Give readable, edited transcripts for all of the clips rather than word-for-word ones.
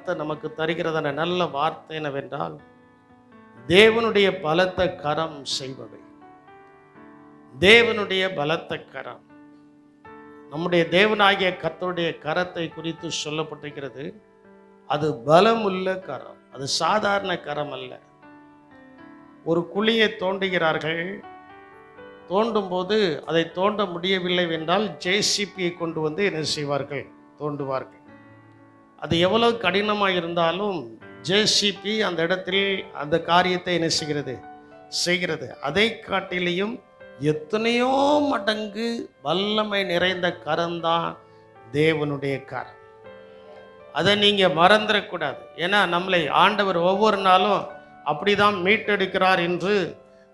கர்த்தர் நமக்கு தருகிறதான நல்ல வார்த்தை என்னவென்றால், தேவனுடைய பலத்த கரம் செய்பவை. தேவனுடைய பலத்த கரம், நம்முடைய தேவனாகிய கர்த்தருடைய கரத்தை குறித்து சொல்லப்பட்டிருக்கிறது. அது பலமுள்ள கரம், அது சாதாரண கரம் அல்ல. ஒரு குழியை தோண்டுகிறார்கள். தோண்டும் போது அதை தோண்ட முடியவில்லை என்றால் ஜேசிபியை கொண்டு வந்து என்ன செய்வார்கள்? தோண்டுவார்கள். அது எவ்வளவு கடினமாக இருந்தாலும் ஜேசிபி அந்த இடத்தில் அந்த காரியத்தை என்ன செய்கிறது. அதை காட்டிலையும் எத்தனையோ மடங்கு வல்லமை நிறைந்த கரம்தான் தேவனுடைய கரம். அதை நீங்கள் மறந்துடக்கூடாது. ஏன்னா நம்மளை ஆண்டவர் ஒவ்வொரு நாளும் அப்படிதான் மீட்டெடுக்கிறார் என்று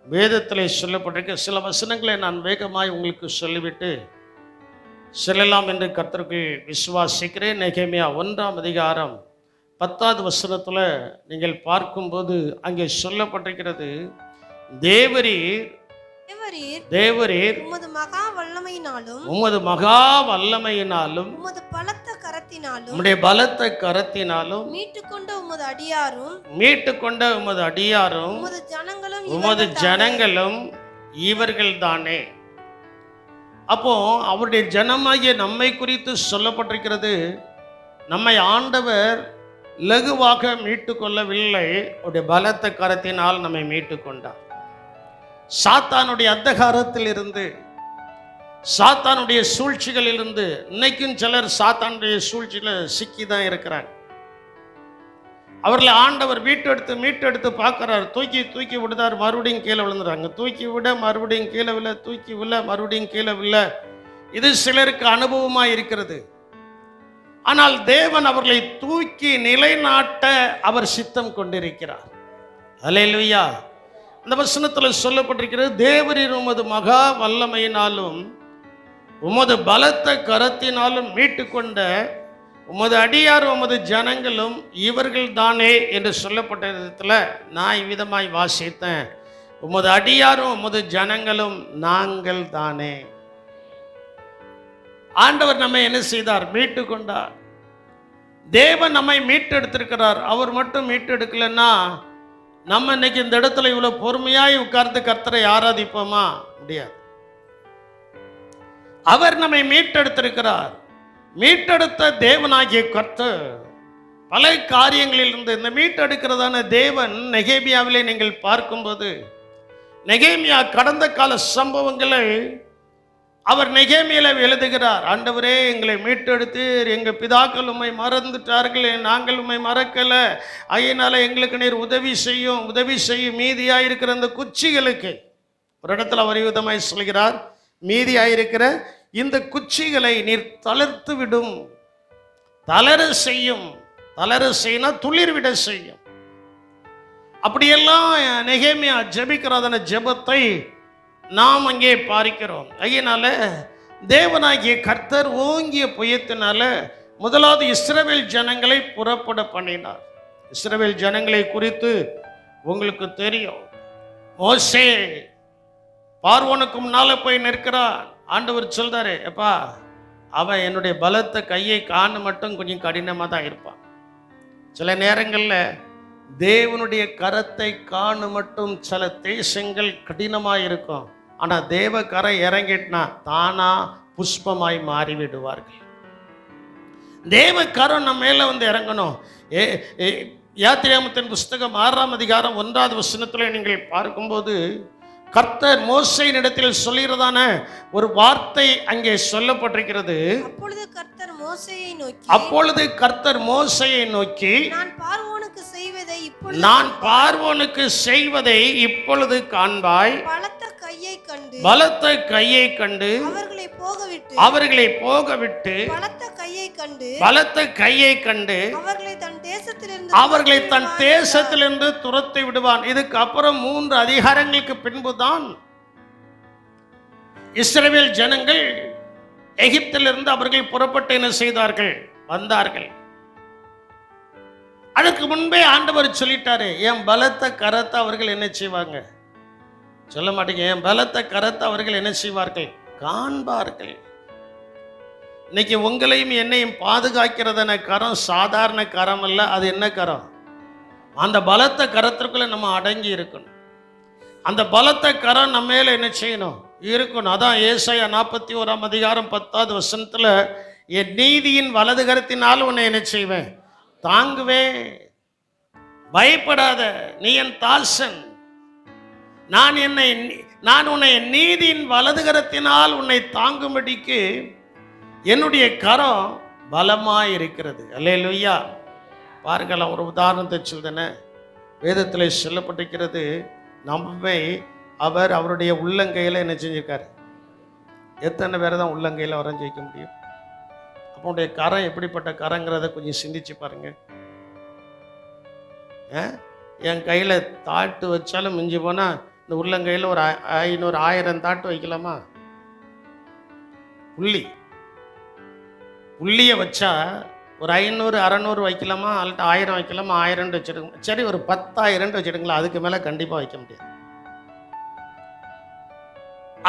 வேதத்தில் சொல்லப்பட்டிருக்க சில வசனங்களை நான் வேகமாய் உங்களுக்கு சொல்லிவிட்டு செல்லலாம் என்று கர்த்தருக்குள் விசுவாசிக்கிறேன். நெகேமியா 1ஆம் அதிகாரம் 10வது வசனத்தில் நீங்கள் பார்க்கும்போது அங்கே சொல்லப்பட்டிருக்கிறது, தேவரீர் உமது மகா வல்லமையினாலும் உமது பலத்த கரத்தினாலும் மீட்டுக்கொண்ட உமது அடியாரும் உமது ஜனங்களும் இவர்கள் தானே. அப்போ அவருடைய ஜனமாகிய நம்மை குறித்து சொல்லப்பட்டிருக்கிறது. நம்மை ஆண்டவர் லகுவாக மீட்டு கொள்ளவில்லை, அவருடைய பலத்த கரத்தினால் நம்மை மீட்டு கொண்டார். சாத்தானுடைய அந்தகாரத்தில் இருந்து, சாத்தானுடைய சூழ்ச்சிகளில் இருந்து இன்னைக்கும் சிலர் சாத்தானுடைய சூழ்ச்சியில சிக்கி தான் இருக்கிறாங்க. அவர்களை ஆண்டவர் மீட்டெடுத்து பார்க்கிறார். தூக்கி விடுதார், மறுபடியும் கீழே விழுந்துறாங்க. தூக்கி விட மறுபடியும் கீழே விழ, தூக்கி விழ மறுபடியும் கீழே விழ. இது சிலருக்கு அனுபவமாக இருக்கிறது. ஆனால் தேவன் அவர்களை தூக்கி நிலைநாட்ட அவர் சித்தம் கொண்டிருக்கிறார். அல்லேலூயா. அந்த வசனத்தில் சொல்லப்பட்டிருக்கிறது, தேவரீர் உமது மகா வல்லமையினாலும் உமது பலத்த கரத்தினாலும் மீட்டு கொண்ட உமது அடியார் உமது ஜனங்களும் இவர்கள் தானே என்று சொல்லப்பட்ட விதத்தில் நான் இவ்விதமாய் வாசித்தேன், உமது அடியாரும் உமது ஜனங்களும் நாங்கள் தானே. ஆண்டவர் நம்மை என்ன செய்தார்? மீட்டு கொண்டார். தேவன் நம்மை மீட்டெடுத்திருக்கிறார். அவர் மட்டும் மீட்டெடுக்கலன்னா நம்ம இன்னைக்கு இந்த இடத்துல இவ்வளவு பொறுமையாய் உட்கார்ந்து கர்த்தரை ஆராதிப்போமா? முடியாது. அவர் நம்மை மீட்டெடுத்திருக்கிறார். மீட்டெடுத்த தேவனாகிய கர்த்தர் பல காரியங்களில் இருந்து இந்த மீட்டெடுக்கிறதான தேவன் நெகேமியாவிலே நீங்கள் பார்க்கும்போது, நெகேமியா கடந்த கால சம்பவங்களை அவர் நெகேமியால எழுதுகிறார். ஆண்டவரே, எங்களை மீட்டெடுத்து எங்கள் பிதாக்கள் உம்மை மறந்துட்டார்கள், நாங்கள் உம்மை மறக்கல, அதனால எங்களுக்கு நீர் உதவி செய்யும். மீதியாயிருக்கிற அந்த குச்சிகளுக்கு ஒரு இடத்துல அவர் விதமாய் சொல்கிறார், மீதியாயிருக்கிற இந்த குச்சிகளை நீர் தளர்த்து விடும். தளர செய்யினா துளிர்விட செய்யும். அப்படியெல்லாம் நெகேமியா ஜெபிக்கிறதான ஜெபத்தை நாம் அங்கே பார்க்கிறோம். அதனால தேவனாகிய கர்த்தர் ஓங்கிய புயத்தினால முதலாவது இஸ்ரவேல் ஜனங்களை புறப்பட பண்ணினார். இஸ்ரவேல் ஜனங்களை குறித்து உங்களுக்கு தெரியும். மோசே பார்வோனுக்கு முன்னால போய் நிற்கிறான். ஆண்டவர் சொல்றாரு, எப்பா அவன் என்னுடைய பலத்த கையை காண மட்டும் கொஞ்சம் கடினமாக தான் இருப்பான். சில நேரங்களில் தேவனுடைய கரத்தை காண மட்டும் சில தேசங்கள் கடினமாக இருக்கும். ஆனால் தேவ கரை இறங்கிட்டுனா தானா புஷ்பமாய் மாறிவிடுவார்கள். தேவ கரம் நம்ம மேலே வந்து இறங்கணும். யாத்திராகமத்தின் புஸ்தகம் 6ஆம் அதிகாரம் 1வது வசனத்தில் நீங்கள் பார்க்கும்போது கர்த்தர் மோசேயின் இடத்தில் சொல்லுகிறதான ஒரு வார்த்தை அங்கே சொல்லப்பட்டிருக்கிறது. அப்பொழுது கர்த்தர் மோசேயை நோக்கி நான் பார்வோனுக்கு செய்வதை இப்பொழுது காண்பாய். பலத்த கையை கண்டு அவர்களை போகவிட்டு பலத்த கையை கண்டு அவர்களை தன் தேசத்திலிருந்து துரத்தி விடுவான். இதுக்கு அப்புறம் 3 அதிகாரங்களுக்கு பின்புதான் இஸ்ரவேல் ஜனங்கள் எகிப்திலிருந்து அவர்கள் புறப்பட்டு என்ன செய்தார்கள்? வந்தார்கள். அதுக்கு முன்பே ஆண்டவர் சொல்லிட்டாரு, என் பலத்த கரத்தை அவர்கள் என்ன செய்வாங்க? சொல்ல மாட்டீங்க. என் பலத்த கரத்தை அவர்கள் என்ன செய்வார்கள்? காண்பார்கள். இன்னைக்கு உங்களையும் என்னையும் பாதுகாக்கிறதான கரம் சாதாரண கரம் அல்ல. அது என்ன கரம்? அந்த பலத்த கரத்திற்குள்ள நம்ம அடங்கி இருக்கணும். அந்த பலத்த கரம் நம்ம மேல என்ன செய்யணும்? இருக்கணும். அதான் ஏசாயா 41:10 என் நீதியின் வலது கரத்தினால் உன்னை என்ன செய்வேன்? தாங்குவேன். பயப்படாத, நீ என் தாசன். நான் உன்னை நீதியின் வலது கரத்தினால் உன்னை தாங்கும்படிக்கு என்னுடைய கரம் பலமாய் இருக்கிறது. அல்லேலூயா. பாருங்கள், ஒரு உதாரணத்தை சொல்றேனே. வேதத்தில் சொல்லப்பட்டிருக்கிறது, நம்மை அவர் அவருடைய உள்ளங்கையில் என்ன செஞ்சிருக்காரு? எத்தனை பேரை தான் உள்ளங்கையில் வரைஞ்சி வைக்க முடியும்? அவனுடைய கரம் எப்படிப்பட்ட கரங்கிறத கொஞ்சம் சிந்திச்சு பாருங்க. என் கையில் தாட்டு வச்சாலும் மிஞ்சி போனால் இந்த உள்ளங்கையில் ஒரு 500 1000 தாட்டு வைக்கலாமா? புள்ளியை வச்சா ஒரு 500 600 வைக்கலாமா? அல்லது 1000 வைக்கலாமா? 1000 வச்சுடுங்க. சரி, ஒரு 10,000 வச்சுடுங்களா? அதுக்கு மேலே கண்டிப்பாக வைக்க முடியாது.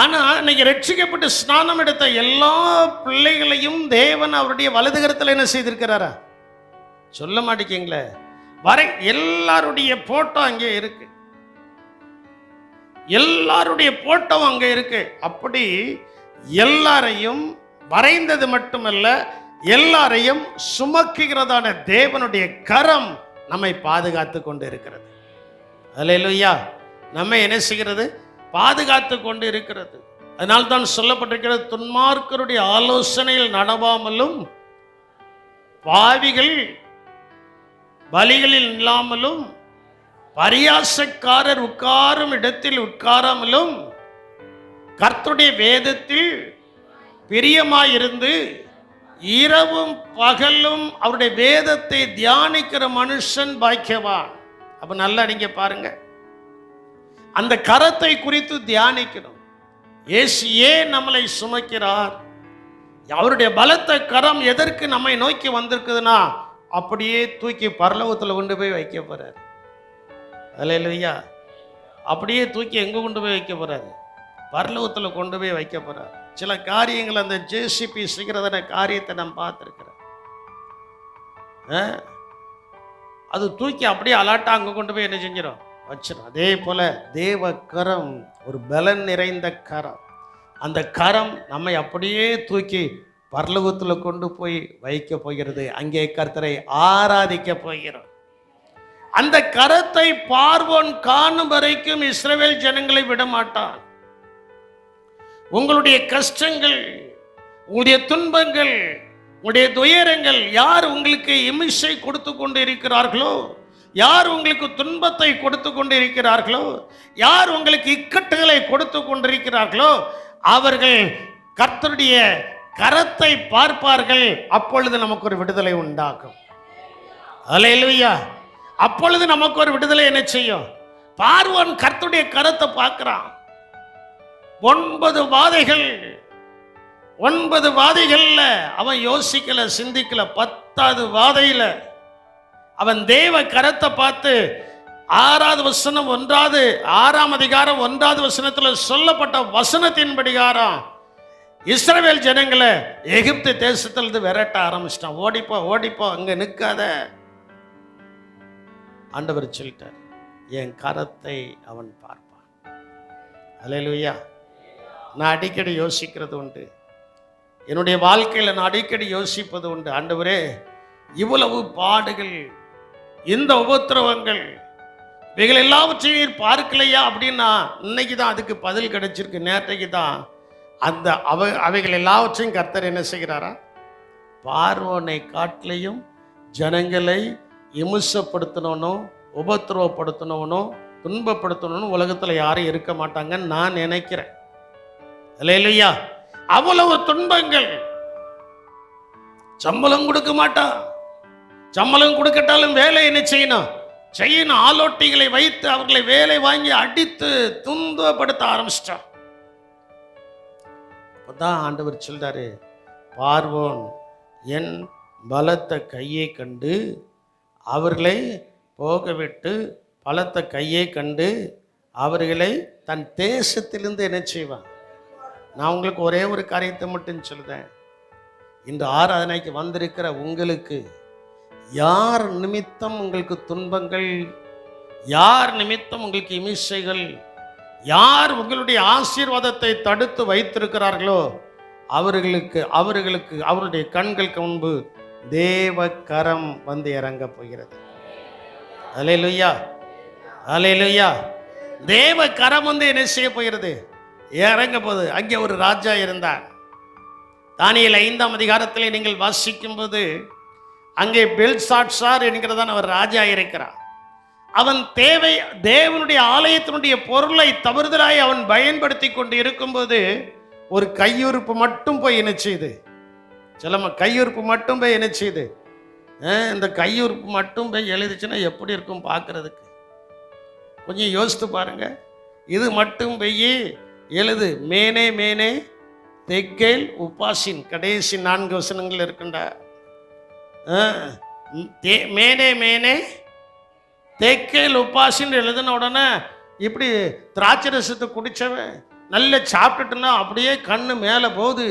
ஆனால் இன்னைக்கு ரட்சிக்கப்பட்டு ஸ்நானம் எடுத்த எல்லா பிள்ளைகளையும் தேவன் அவருடைய வலது கரத்தில் என்ன செய்திருக்கிறாரா? சொல்ல மாட்டேங்கிங்களே. எல்லாருடைய போட்டோ அங்கே இருக்கு. எல்லாருடைய போட்டோ அங்கே இருக்கு. அப்படி எல்லாரையும் வரைந்தது மட்டுமல்ல, எல்லாரையும் சுமக்குகிறதான தேவனுடைய கரம் நம்மை பாதுகாத்து கொண்டு இருக்கிறது. அல்லேலூயா. நம்ம என்ன செய்கிறது? பாதுகாத்து கொண்டு இருக்கிறது. அதனால்தான் சொல்லப்பட்டிருக்கிறது, துன்மார்க்கருடைய ஆலோசனையில் நடவாமலும் பாவிகள் பலிகளில் இல்லாமலும் பரியாசக்காரர் உட்காரும் இடத்தில் உட்காராமலும் கர்த்தருடைய வேதத்தில் பிரியமாயிருந்து இரவும் பகலும் அவருடைய வேதத்தை தியானிக்கிற மனுஷன் பாக்கியவான். அப்ப நல்லா நீங்க பாருங்க, அந்த கரத்தை குறித்து தியானிக்கணும். இயேசு ஏன் நம்மளை சுமக்கிறார்? அவருடைய பலத்த கரம் எதற்கு நம்மை நோக்கி வந்திருக்குதுன்னா, அப்படியே தூக்கி பரலோகத்தில் கொண்டு போய் வைக்க போறாரு. அல்லேலூயா. அப்படியே தூக்கி எங்க கொண்டு போய் வைக்க போறாரு? பரலோகத்தில் கொண்டு போய் வைக்க போறார். சில காரியங்கள் அந்த ஜேசிபி செய்கிறதான காரியத்தை நான் பார்த்துருக்கிறேன். அது தூக்கி அப்படியே அலாட்டா அங்கே கொண்டு போய் என்ன செஞ்சிடும்? வச்சிடும். அதே போல தேவ கரம் ஒரு பலன் நிறைந்த கரம். அந்த கரம் நம்மை அப்படியே தூக்கி பரலோகத்தில் கொண்டு போய் வைக்க போகிறது. அங்கே கர்த்தரை ஆராதிக்க போகிறோம். அந்த கரத்தை பார்வோன் காணும் வரைக்கும் இஸ்ரவேல் ஜனங்களை விட மாட்டான். உங்களுடைய கஷ்டங்கள், உங்களுடைய துன்பங்கள், உங்களுடைய துயரங்கள், யார் உங்களுக்கு இமிசை கொடுத்து கொண்டு இருக்கிறார்களோ, யார் உங்களுக்கு துன்பத்தை கொடுத்து கொண்டு இருக்கிறார்களோ, யார் உங்களுக்கு இக்கட்டுகளை கொடுத்து கொண்டிருக்கிறார்களோ, அவர்கள் கர்த்தருடைய கரத்தை பார்ப்பார்கள். அப்பொழுது நமக்கு ஒரு விடுதலை உண்டாகும். அல்லேலூயா. அப்பொழுது நமக்கு ஒரு விடுதலை என்ன செய்யும்? பார்வோன் கர்த்தருடைய கரத்தை பார்க்கிறான். 9 வாதைகள், 9 வாதைகள்ல அவன் யோசிக்கல, சிந்திக்கல. 10வது வாதையில அவன் தேவ கரத்தை பார்த்து 6வது வசனம் 6ஆம் அதிகாரம் 1வது வசனத்தில் சொல்லப்பட்ட வசனத்தின் படிகாரம் இஸ்ரவேல் ஜனங்களை எகிப்து தேசத்திலிருந்து விரட்ட ஆரம்பிச்சிட்டான். ஓடிப்போ ஓடிப்போ, அங்க நிற்காத. ஆண்டவர் சொல்லிட்டார், என் கரத்தை அவன் பார்ப்பான். அல்லேலூயா. நான் அடிக்கடி யோசிக்கிறது உண்டு, என்னுடைய வாழ்க்கையில் நான் அடிக்கடி யோசிப்பது உண்டு. ஆண்டவரே, இவ்வளவு பாடுகள், இந்த உபத்திரவங்கள், இவைகள் எல்லாவற்றையும் பார்க்கலையா அப்படின்னா இன்னைக்கு தான் அதுக்கு பதில் கிடைச்சிருக்கு. நேற்றைக்கு தான் அந்த அவைகள் எல்லாவற்றையும் கர்த்தர் என்ன செய்கிறாரா? பார்வோனை காட்டிலையும் ஜனங்களை இமுசப்படுத்தணும், உபத்திரவப்படுத்தணும், துன்பப்படுத்தணும்னு உலகத்தில் யாரும் இருக்க மாட்டாங்கன்னு நான் நினைக்கிறேன். அல்லேலூயா. அவ்வளவு துன்பங்கள். சம்பளம் கொடுக்க மாட்டான். சம்பளம் கொடுக்கட்டாலும் வேலை என்ன செய்யணும்? ஆலோட்டிகளை வைத்து அவர்களை வேலை வாங்கி அடித்து துன்பப்படுத்த ஆரம்பிச்சிட்டான். அப்பதான் ஆண்டவர் சொல்றாரு, பார்வோன் என் பலத்த கையை கண்டு அவர்களை போகவிட்டு, பலத்த கையை கண்டு அவர்களை தன் தேசத்திலிருந்து என்ன செய்வான்? நான் உங்களுக்கு ஒரே ஒரு காரியத்தை மட்டும் சொல்றேன். இன்று ஆராதனைக்கு வந்திருக்கிற உங்களுக்கு யார் நிமித்தம் உங்களுக்கு துன்பங்கள், யார் நிமித்தம் உங்களுக்கு இமிசைகள், யார் உங்களுடைய ஆசீர்வாதத்தை தடுத்து வைத்திருக்கிறார்களோ அவர்களுக்கு அவருடைய கண்களுக்கு முன்பு தேவ கரம் வந்து இறங்க போகிறது. அல்லேலூயா, அல்லேலூயா. தேவ கரம் வந்து என்ன செய்ய போகிறது? இறங்க போகுது. அங்கே ஒரு ராஜா இருந்தார். தானியேல் 5ஆம் அதிகாரத்திலே நீங்கள் வாசிக்கும் போது அங்கே பெல்சாத்சார் என்கிறதான் அவர் ராஜா இருக்கிறார். அவன் தேவனுடைய ஆலயத்தினுடைய பொருளை தவறுதலாய் அவன் பயன்படுத்தி கொண்டு இருக்கும்போது ஒரு கையுறுப்பு மட்டும் போய் என்ன செய்யுது? சில கையுறுப்பு மட்டும் போய் என்ன செய்யுது? இந்த கையுறுப்பு மட்டும் போய் எழுதிச்சுன்னா எப்படி இருக்கும் பார்க்கறதுக்கு? கொஞ்சம் யோசித்து பாருங்க. இது மட்டும் போய் எழுது. மேனே மேனே தெக்கேல் உபாசின், கடைசி 4 வசனங்கள் இருக்குண்டா. மேனே மேனே தெக்கேல் உபாசின்னு எழுதின உடனே இப்படி திராட்சை ரசத்தை குடிச்சவன் நல்ல சாப்பிட்டுட்டுனா அப்படியே கண்ணு மேலே போகுது,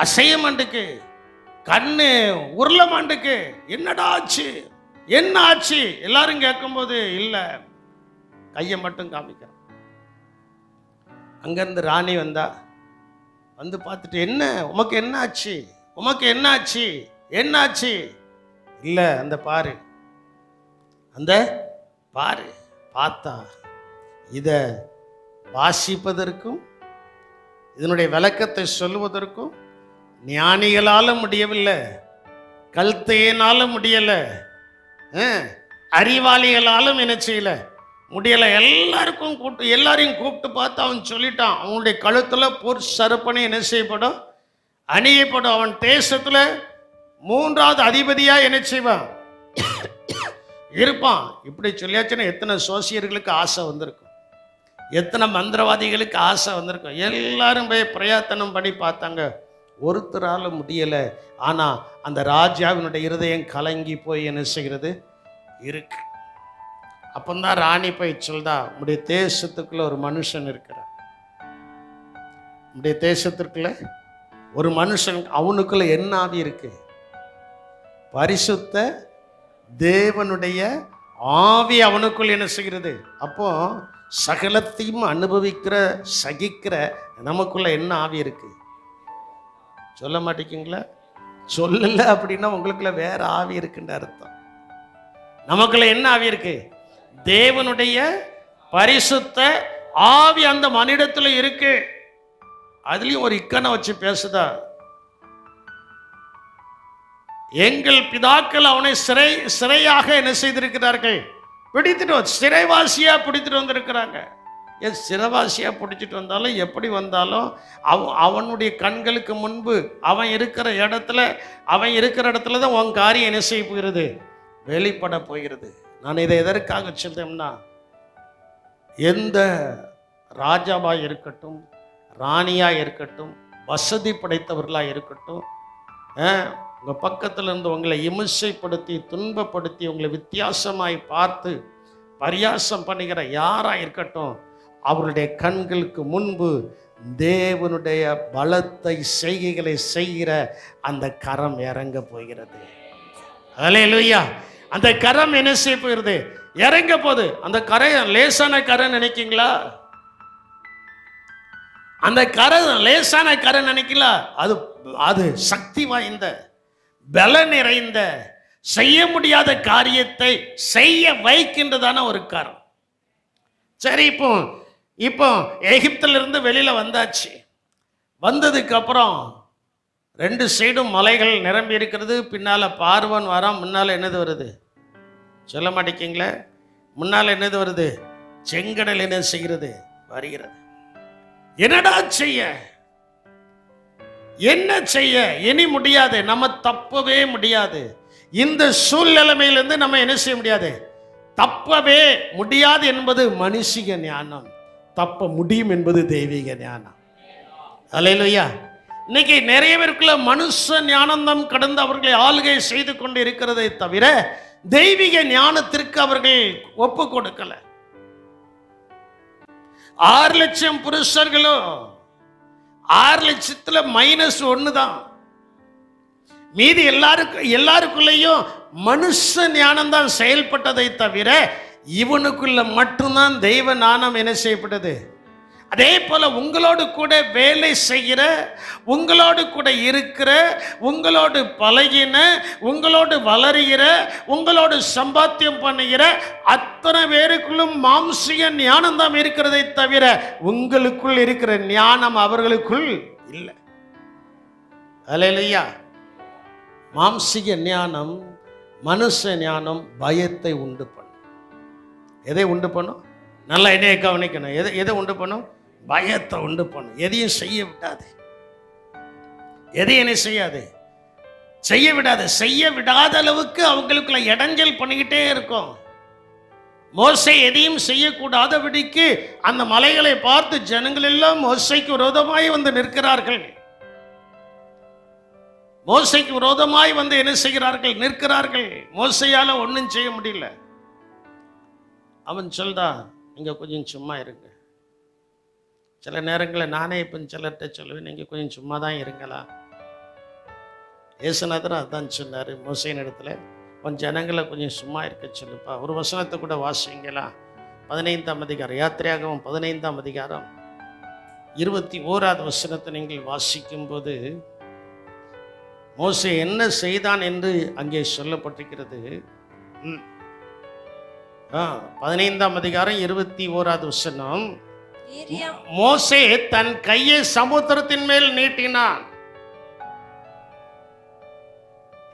அசைய மாட்டுக்கு, கண்ணு உருள மாட்டுக்கு. என்னடா ஆச்சு, என்ன ஆச்சு எல்லாரும் கேட்கும்போது இல்லை, கையை மட்டும் காமிக்கிறான். அங்கேருந்து ராணி வந்தா, வந்து பார்த்துட்டு என்ன உமக்கு என்ன ஆச்சு, உமக்கு என்ன ஆச்சு, என்ன ஆச்சு? இல்லை அந்த பாரு, அந்த பாரு. பார்த்தா இதை வாசிப்பதற்கும் இதனுடைய விளக்கத்தை சொல்லுவதற்கும் ஞானிகளால முடியவில்லை, கல்தையினால முடியலை, அறிவாளிகளாலும் என்ன செய்யல முடியலை. எல்லாரையும் கூப்பிட்டு பார்த்து அவன் சொல்லிட்டான், அவனுடைய கழுத்தில் பொற் சரப்பணி என்ன செய்யப்படும்? அணியப்படும். அவன் தேசத்தில் 3வது அதிபதியாக என்ன செய்வான்? இருப்பான். இப்படி சொல்லியாச்சுன்னா எத்தனை சோசியர்களுக்கு ஆசை வந்திருக்கும், எத்தனை மந்திரவாதிகளுக்கு ஆசை வந்திருக்கும். எல்லாரும் போய் பிரயத்தனம் பண்ணி பார்த்தாங்க, ஒருத்தரால முடியலை. ஆனால் அந்த ராஜாவினுடைய இருதயம் கலங்கி போய் என்ன செய்கிறது இருக்கு. அப்பந்தான் ராணி போய் சொல்றா, உடைய தேசத்துக்குள்ள ஒரு மனுஷன் இருக்கிறார், உடைய தேசத்திற்குள்ள ஒரு மனுஷன், அவனுக்குள்ள என்ன ஆவி இருக்கு? பரிசுத்த தேவனுடைய ஆவி அவனுக்குள் என்ன செய்கிறது? அப்போ சகலத்தையும் அனுபவிக்கிற சகிக்கிற நமக்குள்ள என்ன ஆவி இருக்கு? சொல்ல மாட்டேங்கிங்களா? சொல்லல அப்படின்னா உங்களுக்குள்ள வேற ஆவி இருக்குன்ற அர்த்தம். நமக்குள்ள என்ன ஆவி இருக்கு? தேவனுடைய பரிசுத்த ஆவி அந்த மனிதத்துல இருக்கு. அதுலயும் ஒரு இக்கனை வச்சு பேசுதா, எங்கள் பிதாக்கள் அவனை சிறையாக என்ன செய்திருக்கிறார்கள்? பிடித்துட்டு சிறைவாசியா பிடித்துட்டு வந்திருக்கிறாங்க. சிறைவாசியா பிடிச்சிட்டு வந்தாலும் எப்படி வந்தாலும் அவனுடைய கண்களுக்கு முன்பு அவன் இருக்கிற இடத்துல தான் உன் காரியம் என்ன செய்ய போகிறது? வெளிப்பட போகிறது. நான் இதை எதற்காக சொல்றேன்னா, எந்த ராஜாவாக இருக்கட்டும், ராணியாக இருக்கட்டும், வசதி படைத்தவர்களாக இருக்கட்டும், உங்கள் பக்கத்தில் இருந்து உங்களை இமிசைப்படுத்தி துன்பப்படுத்தி உங்களை வித்தியாசமாய் பார்த்து பரியாசம் பண்ணுகிற யாராக இருக்கட்டும், அவருடைய கண்களுக்கு முன்பு தேவனுடைய பலத்தை செய்கைகளை செய்கிற அந்த கரம் இறங்க போகிறது. அல்லேலூயா. அந்த கரம் என்ன செய்ய போகிறது? இறங்க போகுது. அந்த கரை லேசான கரை நினைக்கிங்களா? அந்த கரை லேசான கரை நினைக்கல, அது சக்தி வாய்ந்த பல நிறைந்த செய்ய முடியாத காரியத்தை செய்ய வைக்கின்றதான ஒரு கரம். சரி, இப்போ எகிப்திலிருந்து வெளியில வந்தாச்சு. வந்ததுக்கு அப்புறம் 2 சைடும் மலைகள் நிரம்பி இருக்கிறது. பின்னால பார்வன் வரான், முன்னால என்னது வருது? சொல்ல மாட்டேங்கிங்களே, முன்னால என்னது வருது? செங்கடல் என்ன செய்கிறது? வருகிறது. என்னடா செய்ய, என்ன செய்ய? இனி முடியாது, நம்ம தப்பவே முடியாது. இந்த சூழ்நிலைமையிலிருந்து நம்ம என்ன செய்ய முடியாது? தப்பவே முடியாது என்பது மனுஷிக ஞானம், தப்ப முடியும் என்பது தெய்வீக ஞானம். அல்லேலூயா. இன்னைக்கு நிறைய பேருக்குள்ள மனுஷ ஞானந்தம் கடந்து அவர்களை ஆளுகை செய்து கொண்டு இருக்கிறதை தவிர தெய்வீக ஞானத்திற்கு அவர்கள் ஒப்பு கொடுக்கல. 6 லட்சம் புருஷர்களும் 6 லட்சத்துல -1 தான். மீதி எல்லாருக்குள்ளேயும் மனுஷ ஞானம்தான் செயல்பட்டதை தவிர இவனுக்குள்ள மட்டும்தான் தெய்வ ஞானம் என்ன செய்யப்பட்டது. அதே போல உங்களோடு கூட வேலை செய்கிற, உங்களோடு கூட இருக்கிற, உங்களோடு பழகின, உங்களோடு வளருகிற, உங்களோடு சம்பாத்தியம் பண்ணுகிற அத்தனை பேருக்குள்ளும் மாம்சிக ஞானம் தான் இருக்கிறதை தவிர உங்களுக்குள் இருக்கிற ஞானம் அவர்களுக்குள் இல்லை. அல்லேலூயா. மாம்சிக ஞானம், மனுஷ ஞானம் பயத்தை உண்டு பண்ணும். எதை உண்டு பண்ணும்? நல்லா என்னைய கவனிக்கணும். எதை உண்டு பண்ணும்? பயத்தை உண்டு பண்ணும். எதையும் செய்ய விடாது. எதையும் என்ன செய்யாது? செய்ய விடாது. செய்ய விடாத அளவுக்கு அவங்களுக்குள்ள இடைஞ்சல் பண்ணிக்கிட்டே இருக்கும். மோசே எதையும் செய்யக்கூடாதபடிக்கு அந்த மலைகளை பார்த்து ஜனங்கள் எல்லாம் மோசைக்கு விரோதமாய் வந்து நிற்கிறார்கள். மோசைக்கு விரோதமாய் வந்து என்ன செய்கிறார்கள்? நிற்கிறார்கள். மோசையால ஒன்றும் செய்ய முடியல. அவன் சொல்றா, நீங்க கொஞ்சம் சும்மா இருங்க. சில நேரங்களில் நானே இப்போ சிலர்கிட்ட சொல்லுவேன், நீங்க கொஞ்சம் சும்மா தான் இருங்களா. ஏசுநாதர் அதான் சொன்னார் மோசையின் இடத்துல, கொஞ்சம் ஜனங்களை கொஞ்சம் சும்மா இருக்க சொல்லுப்பா. ஒரு வசனத்தை கூட வாசிங்களா. 15ஆம் அதிகாரம், யாத்திரையாகவும் 15ஆம் அதிகாரம் 21வது வசனத்தை நீங்கள் வாசிக்கும் போது மோசே என்ன செய்தான் என்று அங்கே சொல்லப்பட்டிருக்கிறது. 15ஆம் அதிகாரம் 21வது வசனம். மோசே தன் கையை சமுத்திரத்தின் மேல் நீட்டினான்.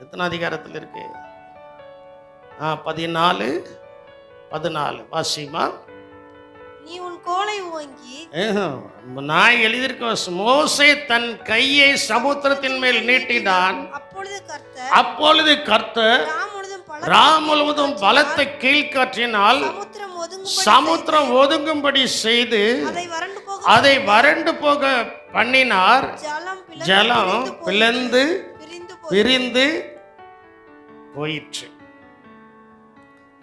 எத்தனை அதிகாரத்தில் இருக்கு? 14 வாசிமா. நீ உன் கோலை ஓங்கி. நான் எழுதியிருக்க, மோசே தன் கையை சமுத்திரத்தின் மேல் நீட்டினான். அப்பொழுது கர்த்தர் ராம் முழுவதும் பலத்தை கீழ்காற்றினால் சமுத்திரம் ஒதுங்கும்படி செய்து அதை வறண்டு போக பண்ணினார். ஜலம் பிளந்து பிரிந்து போயிற்று.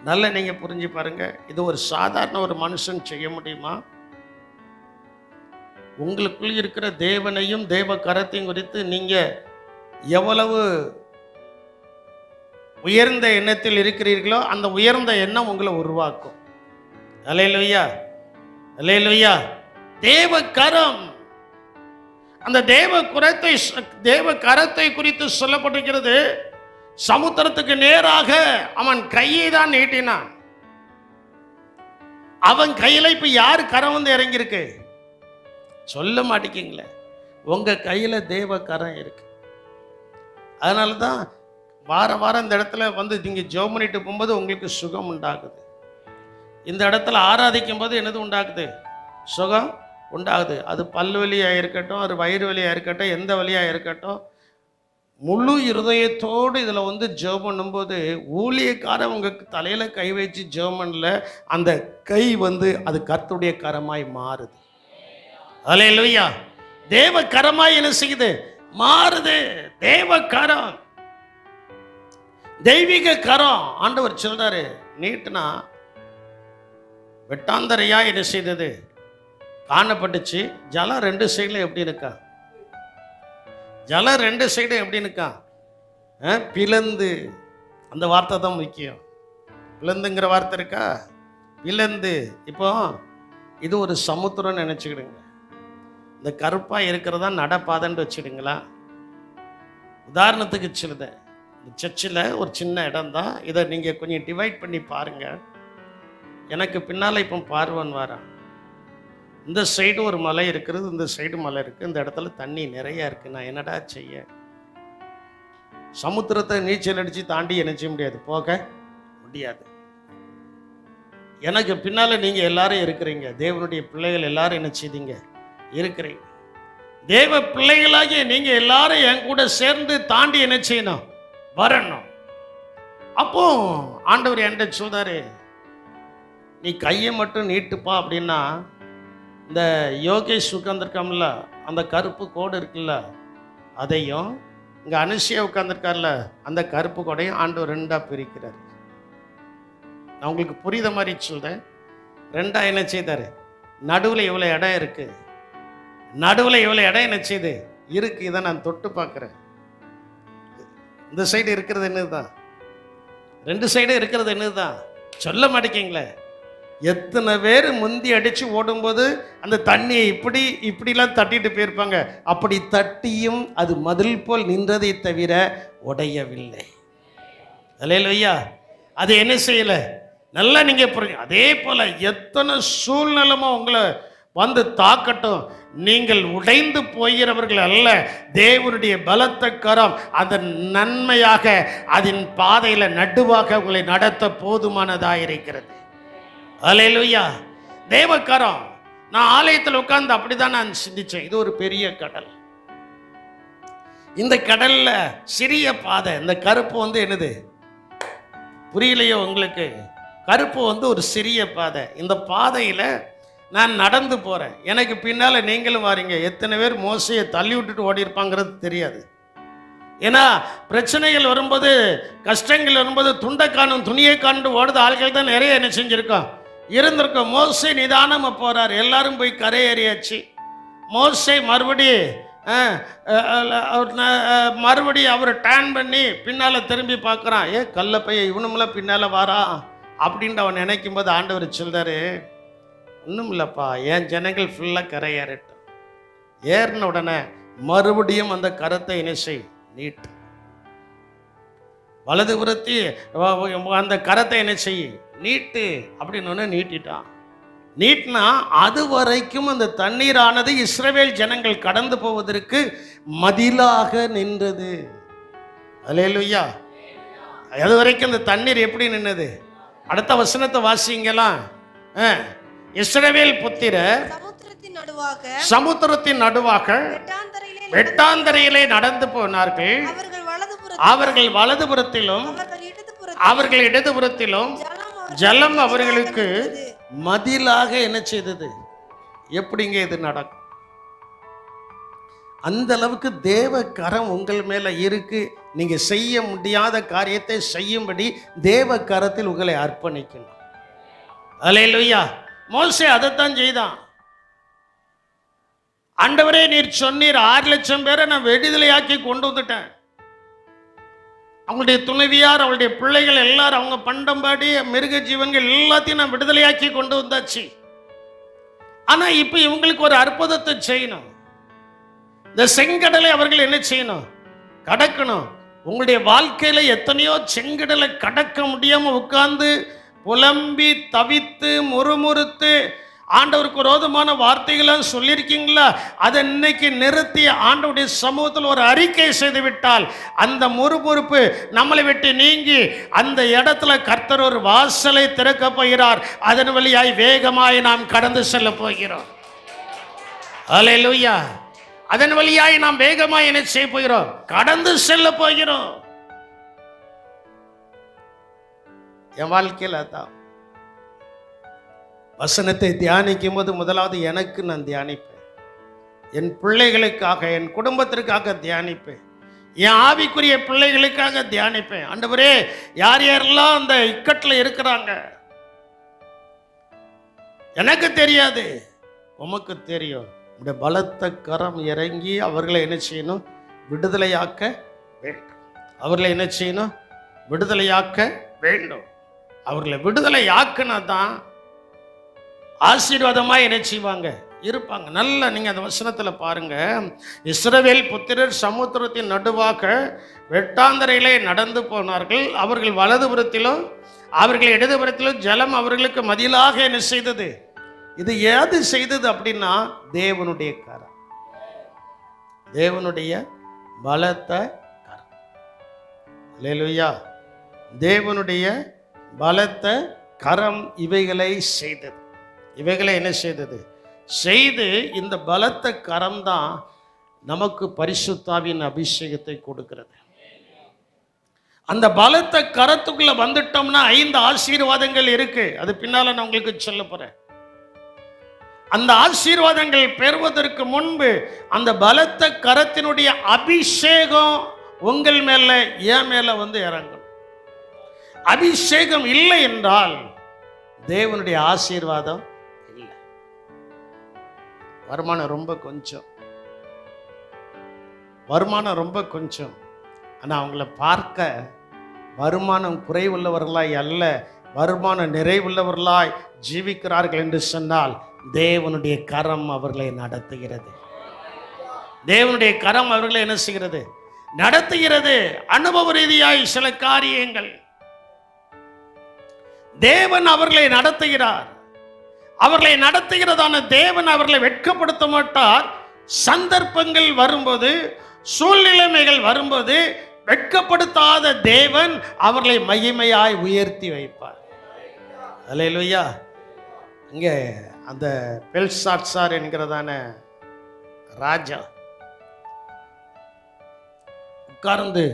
நல்ல நீங்க புரிஞ்சு பாருங்க. இது ஒரு சாதாரண ஒரு மனுஷன் செய்ய முடியுமா? உங்களுக்குள் இருக்கிற தேவனையும் தேவ கரத்தையும் குறித்து நீங்க எவ்வளவு உயர்ந்த எண்ணத்தில் இருக்கிறீர்களோ அந்த உயர்ந்த எண்ணம் உங்களை உருவாக்கும். அல்லேலூயா, அல்லேலூயா. தேவ கரம், அந்த தேவ கரத்தை குறித்து சொல்லப்பட்டிருக்கிறது. சமுத்திரத்துக்கு நேராக அவன் கையை தான் நீட்டினான். அவன் கையில இப்ப யாரு கரம் வந்து இறங்கியிருக்கு? சொல்ல மாட்டேங்கிங்களே. உங்க கையில தேவ கரம் இருக்கு. அதனாலதான் வாரம் இந்த இடத்துல வந்து நீங்க ஜெபம் பண்ணிட்டு போகும்போது உங்களுக்கு சுகம் உண்டாகுது. இந்த இடத்துல ஆராதிக்கும் போது என்னது உண்டாகுது? சுகம் உண்டாகுது. அது பல் வலியாக இருக்கட்டும், அது வயிறு வலியாக இருக்கட்டும், எந்த வலியாக இருக்கட்டும், முழு இருதயத்தோடு இதில் வந்து ஜெபம் பண்ணும்போது ஊழியக்காரன் உங்களுக்கு தலையில் கை வச்சு ஜெபம் பண்ணல, அந்த கை வந்து அது கர்த்தருடைய கரமாய் மாறுது. அல்லேலூயா. தேவ கரமாய் என்ன செய்யுது? மாறுது. தேவ கரம், தெய்வீக கரம். ஆண்டவர் சொல்றாரு, நீட்டுனா வெட்டாந்தரையா என்ன செய்தது? காணப்பட்டுச்சு. ஜலம் 2 சைடில் எப்படி இருக்கா? ஜலம் 2 சைடு எப்படி இருக்கா? பிளந்து. அந்த வார்த்தை தான் முக்கியம். பிளந்துங்கிற வார்த்தை இருக்கா? பிளந்து. இப்போ இது ஒரு சமுத்திரம்னு நினச்சிக்கிடுங்க. இந்த கருப்பாக இருக்கிறதா நடப்பாதன்னு வச்சுடுங்களா. உதாரணத்துக்கு சொல்லுத, இந்த சர்ச்சில் ஒரு சின்ன இடம் தான். இதை நீங்கள் கொஞ்சம் டிவைட் பண்ணி பாருங்கள். எனக்கு பின்னால் இப்போ பார்வன் வரான். இந்த சைடு ஒரு மலை இருக்கிறது, இந்த சைடு மலை இருக்குது. இந்த இடத்துல தண்ணி நிறையா இருக்குது. நான் என்னடா செய்ய? சமுத்திரத்தை நீச்சல் அடித்து தாண்டி என்ன செய்ய முடியாது, போக முடியாது. எனக்கு பின்னால் நீங்கள் எல்லாரும் இருக்கிறீங்க. தேவனுடைய பிள்ளைகள் எல்லாரும் என்ன செய்தீங்க? இருக்கிறீங்க. தேவ பிள்ளைகளாகிய நீங்கள் எல்லாரும் என் கூட சேர்ந்து தாண்டி என்ன செய்யணும்? வரணும். அப்போ ஆண்டவர் என்கிட்ட சொல்றாரு, நீ கையை மட்டும் நீட்டுப்பா அப்படின்னா, இந்த யோகேஷ் உட்கார்ந்துருக்காமல அந்த கருப்பு கோடு இருக்குல்ல, அதையும் இங்கே அனுஷியா உட்கார்ந்துருக்கார்ல அந்த கருப்பு கோடையும் ஆண்டவர் 2ஆ பிரிக்கிறார். நான் உங்களுக்கு புரியுத மாதிரி சொல்கிறேன். 2ஆ என்ன செய்தார்? நடுவில் இவ்வளோ இடம் இருக்கு, நடுவில் இவ்வளோ இடம் என்ன செய்யுது இருக்கு. இதை நான் தொட்டு பார்க்குறேன். இந்த சைடு இருக்கிறது என்னதுதான், 2 சைடு இருக்கிறது என்னதுதான், சொல்ல மாட்டேங்கிங்களே. எத்தனை பேர் முந்தி அடித்து ஓடும்போது அந்த தண்ணியை இப்படிலாம் தட்டிட்டு போயிருப்பாங்க. அப்படி தட்டியும் அது மதில் போல் நின்றதை தவிர உடையவில்லை. அல்லேலூயா. அது என்ன செய்யலை, நல்லா நீங்கள் புரிஞ்சு. அதே போல் எத்தனை சூழ்நிலைமோ உங்களை வந்து தாக்கட்டும், நீங்கள் உடைந்து போகிறவர்கள் அல்ல. தேவனுடைய பலத்த கரம் அதன் நன்மையாக அதன் பாதையில் நடுவாக உங்களை நடத்த போதுமானதாக இருக்கிறது. அல்லேலூயா. தேவக்கரம். நான் ஆலயத்தில் உட்கார்ந்து அப்படிதான் நான் சிந்திச்சேன். இது ஒரு பெரிய கடல். இந்த கடல்ல சிறிய பாதை. இந்த கருப்பு வந்து என்னது புரியலையோ உங்களுக்கு? கருப்பு வந்து ஒரு சிறிய பாதை. இந்த பாதையில் நான் நடந்து போகிறேன். எனக்கு பின்னால் நீங்களும் வாரீங்க. எத்தனை பேர் மோசையை தள்ளி விட்டுட்டு ஓடி இருப்பாங்கிறது தெரியாது. ஏன்னா பிரச்சனைகள் வரும்போது, கஷ்டங்கள் வரும்போது துண்டை காணும் துணியை காண்டு ஓடுத ஆள்கள் தான் நிறைய என்ன செஞ்சுருக்கோம், இருந்திருக்கோம். மோசை நிதானமாக போகிறார். எல்லாரும் போய் கரையேறியாச்சு. மோசை மறுபடியும் அவர் டேன் பண்ணி பின்னால் திரும்பி பார்க்குறான். கல்ல பைய இவனும்லாம் பின்னால் வாரா அப்படின்ட்டு அவன் நினைக்கும் போது ஆண்டவர் சொல்றாரு, ஒன்றும் இல்லைப்பா, என் ஜனங்கள் ஃபுல்லாக கரையேறட்டும். ஏறின உடனே மறுபடியும் அந்த கரத்தை என்ன செய், நீட்டு. வலதுபுறத்தி அந்த கரத்தை என்ன செய்ய, நீட்டு அப்படின்னு ஒன்று நீட்டிட்டான். நீட்டினா அது வரைக்கும் அந்த தண்ணீரானது இஸ்ரவேல் ஜனங்கள் கடந்து போவதற்கு மதிலாக நின்றது. அல்லேலூயா. அது வரைக்கும் அந்த தண்ணீர் எப்படி நின்னது? அடுத்த வசனத்தை வாசிங்கலாம். இஸ்ரவேல் புத்திரர் சமுத்திரத்தின் நடுவாக வெட்டாந்தரையிலே நடந்து போனார்கள். அவர்கள் வலதுபுறத்திலும் அவர்கள் இடதுபுறத்திலும் ஜலம் அவர்களுக்கு மதிலாக என்ன செய்தது? எப்படிங்க இது நடக்கும்? அந்த அளவுக்கு தேவ கரம் உங்கள் மேல இருக்கு. நீங்க செய்ய முடியாத காரியத்தை செய்யும்படி தேவ கரத்தில் உங்களை அர்ப்பணிக்கணும். அல்லேலூயா. மோசே அதைத்தான் செய்தான். ஆண்டவரே, நீர் சொன்னீர் 6 லட்சம் பேரை நான் விடுதலையாக்கி கொண்டு வந்துட்டேன். அவங்களுடைய துணைவியார், அவளுடைய பிள்ளைகள் எல்லாரும், அவங்க பண்டம்பாடி மிருக ஜீவன்கள் எல்லாத்தையும் நான் விடுதலையாக்கி கொண்டு வந்தாச்சு. ஆனா இப்ப இவங்களுக்கு ஒரு அற்புதத்தை செய்யணும். இந்த செங்கடலை அவர்கள் என்ன செய்யணும்? கடக்கணும். உங்களுடைய வாழ்க்கையில எத்தனையோ செங்கடலை கடக்க முடியாம உட்கார்ந்து புலம்பி தவித்து முறுமுறுத்து ஆண்டவருக்கு விரோதமான வார்த்தைகளை சொல்லியிருக்கீங்களா? அதை இன்னைக்கு நிறுத்தி ஆண்டவருடைய சமூகத்தில் ஒரு அறிக்கை செய்து விட்டால் அந்த முறுமுறுப்பு நம்மளை விட்டு நீங்கி அந்த இடத்துல கர்த்தர் ஒரு வாசலை திறக்க போகிறார். அதன் வழியாய் வேகமாய் நாம் கடந்து செல்ல போகிறோம். அல்லேலூயா. அதன் வழியாய் நாம் வேகமாய் என்ன செய்ய போகிறோம்? கடந்து செல்ல போகிறோம். என் வாழ்க்கையில் அதான் வசனத்தை தியானிக்கும் போது முதலாவது எனக்கு நான் தியானிப்பேன். என் பிள்ளைகளுக்காக, என் குடும்பத்திற்காக தியானிப்பேன். என் ஆவிக்குரிய பிள்ளைகளுக்காக தியானிப்பேன். ஆண்டவரே, யார் யாரெல்லாம் அந்த இக்கட்டில் இருக்கிறாங்க எனக்கு தெரியாது, உமக்கு தெரியும். உடைய பலத்த கரம் இறங்கி அவர்களை என்ன செய்யணும்? விடுதலையாக்க வேண்டும். அவர்களை என்ன செய்யணும்? விடுதலையாக்க வேண்டும். அவர்களை விடுதலையாக்குனா தான் ஆசீர்வாதமாக என்ன செய்வாங்க? இருப்பாங்க. நல்ல நீங்கள் அந்த வசனத்தில் பாருங்க. இஸ்ரவேல் புத்திரர் சமுத்திரத்தின் நடுவாக வெட்டாந்தரையிலே நடந்து போனார்கள். அவர்கள் வலதுபுறத்திலும் அவர்கள் இடதுபுறத்திலும் ஜலம் அவர்களுக்கு மதிலாக என்ன செய்தது? இது ஏது செய்தது அப்படின்னா தேவனுடைய கரம், தேவனுடைய பலத்த கரம். அல்லேலூயா. தேவனுடைய பலத்த கரம் இவைகளை செய்தது. இவைகளை என்ன செய்தது? செய்து இந்த பலத்த கரம் தான் நமக்கு பரிசுத்தாவின் அபிஷேகத்தை கொடுக்கிறது. அந்த பலத்த கரத்துக்குள்ள வந்துட்டோம்னா 5 ஆசீர்வாதங்கள் இருக்கு. அது பின்னால நான் உங்களுக்கு சொல்ல போறேன். அந்த ஆசீர்வாதங்கள் பெறுவதற்கு முன்பு அந்த பலத்த கரத்தினுடைய அபிஷேகம் உங்கள் மேல, என் மேல வந்து இறங்கும். அபிஷேகம் இல்லை என்றால் தேவனுடைய ஆசீர்வாதம் இல்லை. வருமானம் ரொம்ப கொஞ்சம், ஆனால் அவங்கள பார்க்க வருமானம் குறைவுள்ளவர்களாய் அல்ல, வருமானம் நிறைவுள்ளவர்களாய் ஜீவிக்கிறார்கள் என்று சொன்னால் தேவனுடைய கரம் அவர்களை நடத்துகிறது. தேவனுடைய கரம் அவர்களை என்ன செய்கிறது? நடத்துகிறது. அனுபவ ரீதியாய் சில காரியங்கள் தேவன் அவர்களை நடத்துகிறார். அவர்களை நடத்துகிறதான தேவன் அவர்களை வெட்கப்படுத்த மாட்டார். சந்தர்ப்பங்கள் வரும்போது, சூழ்நிலைமைகள் வரும்போது வெட்கப்படுத்தாத தேவன் அவர்களை மகிமையாய் உயர்த்தி வைப்பார். அல்லேலூயா. இங்கே அந்த பெல்சாத்சார் என்கிறதான ராஜா உட்கார்ந்து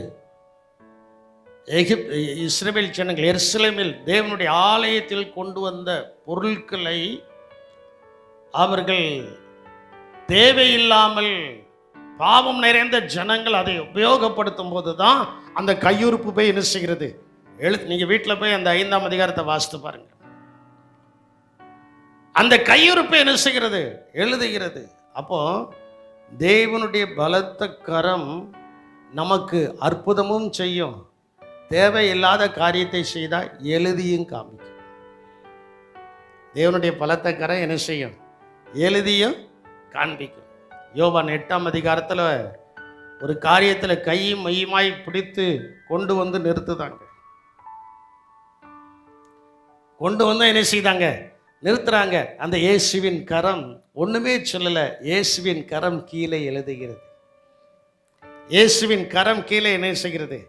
இஸ்ரவேல் ஜனங்கள் எருசலேமில் தேவனுடைய ஆலயத்தில் கொண்டு வந்த பொருட்களை அவர்கள் தேவையில்லாமல் பாவம் நிறைந்த ஜனங்கள் அதை உபயோகப்படுத்தும் போது தான் அந்த கையுறுப்பு போய் என்ன செய்கிறது? நீங்க வீட்டில் போய் அந்த 5ஆம் அதிகாரத்தை வாசித்து பாருங்க. அந்த கையுறுப்பு என்ன செய்கிறது? எழுதுகிறது. அப்போ தேவனுடைய பலத்த கரம் நமக்கு அற்புதமும் செய்யும், தேவையில்லாத காரியத்தை செய்தால் எழுதியும் காமிக்கும். தேவனுடைய பலத்த கரம் என்ன செய்யும்? எழுதியும் காண்பிக்கும். யோவான் 8ஆம் அதிகாரத்தில் ஒரு காரியத்தில் கையும் மையுமாய் பிடித்து கொண்டு வந்து நிறுத்துதாங்க. கொண்டு வந்து என்ன செய்தாங்க? நிறுத்துறாங்க. அந்த இயேசுவின் கரம் ஒண்ணுமே சொல்லல. இயேசுவின் கரம் கீழே எழுதுகிறது. இயேசுவின் கரம் கீழே என்ன செய்கிறது?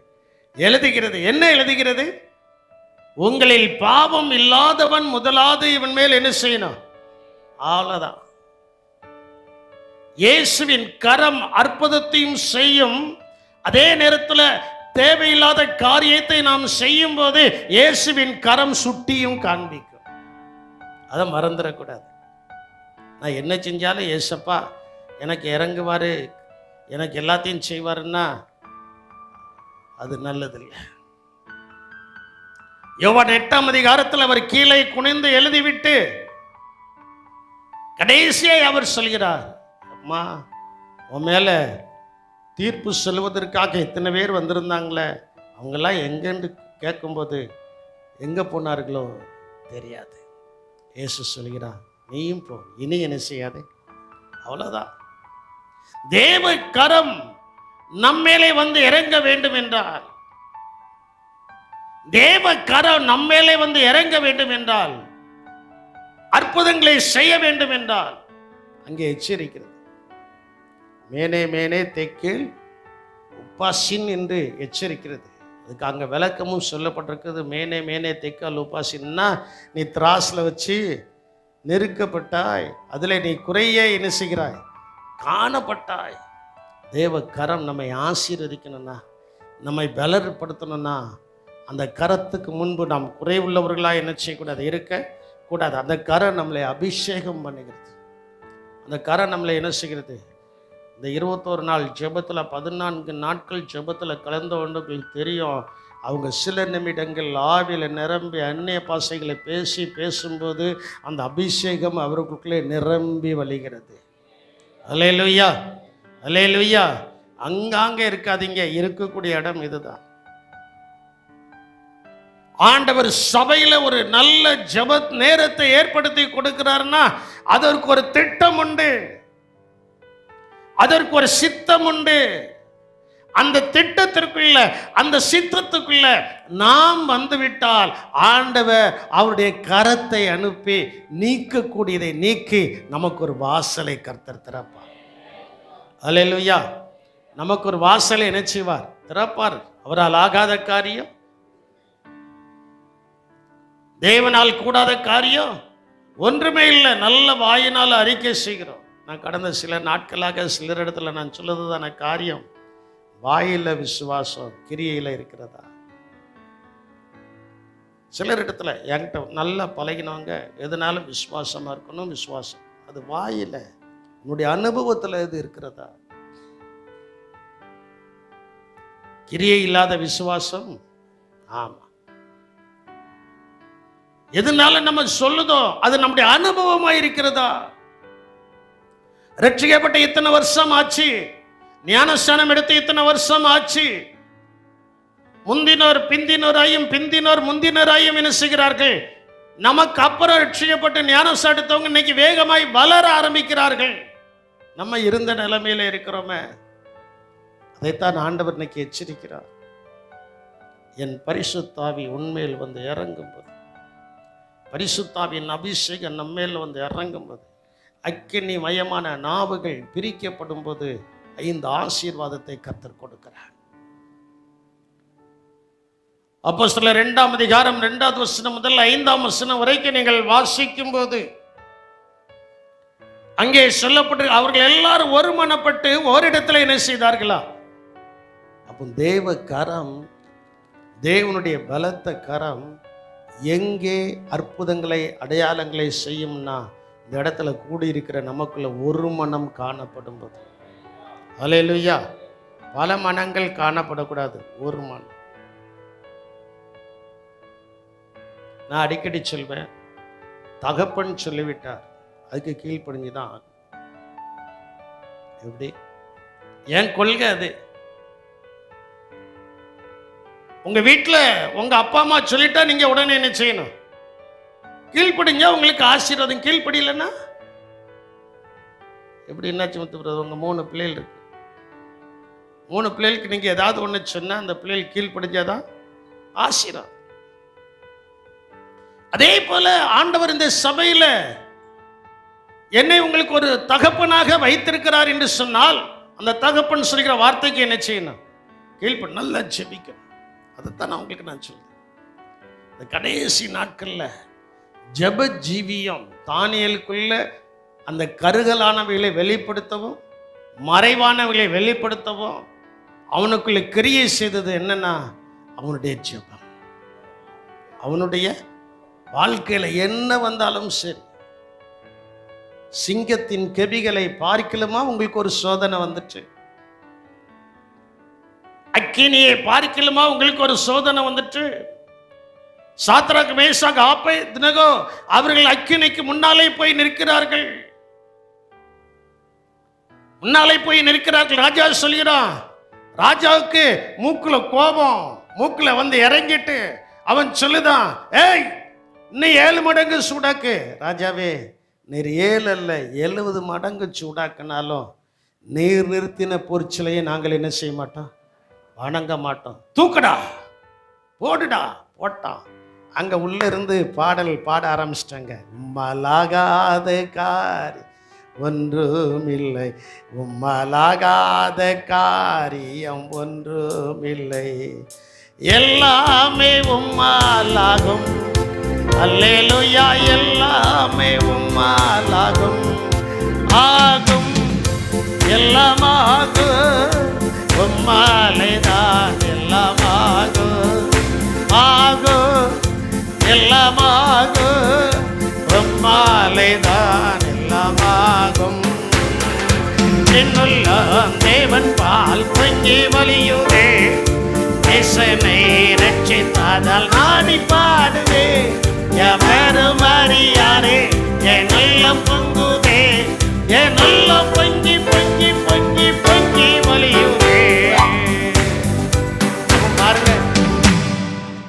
எழுதுகிறது. என்ன எழுதுகிறது? உங்களில் பாவம் இல்லாதவன் முதலாவது இவன் மேல் என்ன செய்யணும்? அவ்வளவுதான். இயேசுவின் கரம் அற்புதத்தையும் செய்யும். அதே நேரத்தில் தேவையில்லாத காரியத்தை நாம் செய்யும் போது இயேசுவின் கரம் சுட்டியும் காண்பிக்கும். அதை மறந்துடக்கூடாது. நான் என்ன செஞ்சாலும் ஏசப்பா எனக்கு இறங்குவாரு, எனக்கு எல்லாத்தையும் செய்வாருன்னா அது நல்லதில்லை. யோவான் 8ஆம் அதிகாரத்தில் அவர் கீழே குனிந்து எழுதிவிட்டு கடைசியாக அவர் சொல்கிறார், அம்மா உன் மேல தீர்ப்பு சொல்வதற்காக இத்தனை பேர் வந்திருந்தாங்களே, அவங்கெல்லாம் எங்கன்னு கேட்கும்போது எங்கே போனார்களோ தெரியாது. இயேசு சொல்கிறார், நீயும் போ, இனி என்ன செய்யாது. அவ்வளோதான். தேவ கரம் நம்மேலே வந்து இறங்க வேண்டும் என்றால், தேவ கரம் நம்மேலே வந்து இறங்க வேண்டும் என்றால், அற்புதங்களை செய்ய வேண்டும் என்றால் அங்கே எச்சரிக்கிறது. மேனே மேனே தெக்கில் உப்பாசின் என்று எச்சரிக்கிறது. அதுக்கு அங்கே விளக்கமும் சொல்லப்பட்டிருக்கிறது. மேனே மேனே தெக்கால் உப்பாசின்னா, நீ திராஸில் வச்சு நெருக்கப்பட்டாய், அதில் நீ குறைய என்ன செய்கிறாய்? காணப்பட்டாய். தேவ கரம் நம்மை ஆசீர்வதிக்கணும்னா, நம்மை பலப்படுத்தணும்னா, அந்த கரத்துக்கு முன்பு நாம் குறைவுள்ளவர்களாக என்ன செய்யக்கூடாது? இருக்கக்கூடாது. அந்த கரம் நம்மளை அபிஷேகம் பண்ணுகிறது. அந்த கரம் நம்மளை என்ன செய்கிறது? இந்த 21 நாள் ஜெபத்தில் 14 நாட்கள் ஜெபத்தில் கலந்தவங்களுக்கு தெரியும். அவங்க சில நிமிடங்கள் ஆவியில் நிரம்பி அந்நிய பாஷைகளை பேசும்போது அந்த அபிஷேகம் அவர்களுக்குள்ளே நிரம்பி வழிகிறது. அல்லேலூயா, அல்லேலூயா. அங்காங்கே இருக்காதீங்க, இருக்கக்கூடிய இடம் இதுதான். ஆண்டவர் சபையில் ஒரு நல்ல ஜெப நேரத்தை ஏற்படுத்தி கொடுக்கிறாருன்னா அதற்கு ஒரு திட்டம் உண்டு, அதற்கு ஒரு சித்தம் உண்டு. அந்த திட்டத்திற்குள்ள, அந்த சித்தத்துக்குள்ள நாம் வந்துவிட்டால் ஆண்டவர் அவருடைய கரத்தை அனுப்பி நீக்கக்கூடியதை நீக்கி நமக்கு ஒரு வாசலை கர்த்தர் திறப்பார். அல்லேலூயா. நமக்கு ஒரு வாசலை என்ன செய்வார்? திறப்பார். அவரால் ஆகாத காரியம், தேவனால் கூடாத காரியம் ஒன்றுமே இல்லை. நல்ல வாயினால் அறிக்கை செய்கிறோம். நான் கடந்த சில நாட்களாக சிலர் இடத்துல நான் சொல்லதுதான காரியம், வாயில விசுவாசம் கிரியையில் இருக்கிறதா? சிலர் இடத்துல என்கிட்ட நல்லா பழகினவங்க எதனாலும் விசுவாசமாக இருக்கணும், விசுவாசம். அது வாயில உன்னுடைய அனுபவத்தில் எது இருக்கிறதா? கிரியை இல்லாத விசுவாசம். ஆமா, எதனால நம்ம சொல்லுதோ அது நம்முடைய அனுபவமாக இருக்கிறதா? ரட்சிக்கப்பட்ட இத்தனை வருஷம் ஆச்சு, ஞானஸ்தானம் எடுத்து இத்தனை வருஷம் ஆச்சு, முந்தினோர் பிந்தினோராயும் பிந்தினோர் முந்தினராயும் என்ன செய்கிறார்கள்? நமக்கு அப்புறம் ரட்சிக்கப்பட்டு ஞானஸ்நானம் எடுத்தவங்க இன்னைக்கு வேகமாய் வளர ஆரம்பிக்கிறார்கள். நம்ம இருந்த நிலைமையில இருக்கிறோமே, அதைத்தான் ஆண்டவர் இன்னைக்கு எச்சரிக்கிறார். என் பரிசுத்தாவி உண்மையில் வந்து இறங்கும்போது, பரிசுத்தாவின் அபிஷேகம் நம்மேல் வந்து இறங்கும்போது, அக்கினி மயமான நாவுகள் பிரிக்கப்படும் போது 5 ஆசீர்வாதத்தை கர்த்தர் கொடுக்கிறார். அப்போஸ்தலர் 2ஆம் அதிகாரம் 2வது வசனம் முதல் 5ஆம் வசனம் வரைக்கும் நீங்கள் வாசிக்கும் போது அங்கே சொல்லப்பட்டு அவர்கள் எல்லாரும் ஒருமனப்பட்டு ஓரிடத்துல என்ன செய்தார்களா? அப்போ தேவ கரம், தேவனுடைய பலத்த கரம் எங்கே அற்புதங்களை அடையாளங்களை செய்யும்னா இந்த இடத்துல கூடியிருக்கிற நமக்குள்ள ஒரு மனம் காணப்படும் போது. அல்லேலூயா. பல மனங்கள் காணப்படக்கூடாது, ஒரு மனம். நான் அடிக்கடி சொல்வேன், தகப்பன் சொல்லிவிட்டார், அதுக்கு கீழ்ப்படிஞ்சுதான். எப்படி? என் கொள்கை அது. உங்க வீட்டில் உங்க அப்பா அம்மா சொல்லிட்டா நீங்க உடனே என்ன செய்யணும்? கீழ்ப்படிஞ்சா உங்களுக்கு ஆசீர்வாதம். கீழ்ப்படியலன்னா எப்படி? என்னாச்சு முத்து? உங்க 3 பிள்ளைகள் இருக்கு. 3 பிள்ளைகளுக்கு நீங்க ஏதாவது ஒன்று சொன்னா அந்த பிள்ளைகள் கீழ்ப்படிஞ்சாதான் ஆசீர்வாதம். அதே போல ஆண்டவர் இந்த சபையில என்னை உங்களுக்கு ஒரு தகப்பனாக வைத்திருக்கிறார் என்று சொன்னால் அந்த தகப்பன் சொல்கிற வார்த்தைக்கு என்ன செய்யணும்? கீழ்ப்படி, நல்லா ஜெபிக்கணும். அதைத்தான் நான் உங்களுக்கு நான் சொல்றேன். இந்த கடைசி நாட்கள்ல ஜெப ஜீவியம் தானியேலுக்குள்ள அந்த கருகலானவைகளை வெளிப்படுத்தவும் மறைவானவைகளை வெளிப்படுத்தவும் அவனுக்குள்ள கிரியை செய்தது என்னன்னா அவனுடைய ஜெபம். அவனுடைய வாழ்க்கையில என்ன வந்தாலும் சரி, சிங்கத்தின் கெபிகளை பார்க்கலுமா உங்களுக்கு ஒரு சோதனை வந்துச்சு? அக்கினியை பார்க்கலுமா உங்களுக்கு ஒரு சோதனை வந்துட்டு? சாத்ராக் மேஷாக் ஆபேத்நேகோ அவர்கள் அக்கினிக்கு முன்னாலே போய் நிற்கிறார்கள். முன்னாலே போய் நிற்கிறார்கள். ராஜா சொல்கிறான், ராஜாவுக்கு மூக்குல கோபம், மூக்குல வந்து இறங்கிட்டு அவன் சொல்லுதான், ஏய் இன்னும் 7 மடங்கு சூடாக்கு. ராஜாவே, நீர் 7 அல்ல 70 மடங்கு சூடாக்கினாலும் நீர் நிறுத்தின பொருட்சிலையே நாங்கள் என்ன செய்ய மாட்டோம்? வணங்க மாட்டோம். தூக்கடா, போடுடா. போட்டான். அங்க உள்ள இருந்து பாடல் பாட ஆரம்பிச்சிட்டாங்க. உம்மலாகாத காரி ஒன்றுமில்லை, உம்மலாகாத காரியம் ஒன்றுமில்லை, எல்லாமே உம்மாலாகும். அல்லேலூயா. எல்லாமே உம்மாலாகும். ஆகும், எல்லாமாகும். உம்மாலேதான் எல்லாமாகும். ஆகும், எல்லாமாகும். உம்மாலேதான் எல்லாமாகும். என்னுள்ள தேவன் பால் பொங்கி வலியுதே, நேசனை ரட்சித்தாதால் நாடி பாடுவே. எவரும் அறியாரே என் உள்ளம் பொங்குதே, என் உள்ளம் பொங்கி பொங்கி பொங்கி பொங்கி வலியுதே. பாருங்க,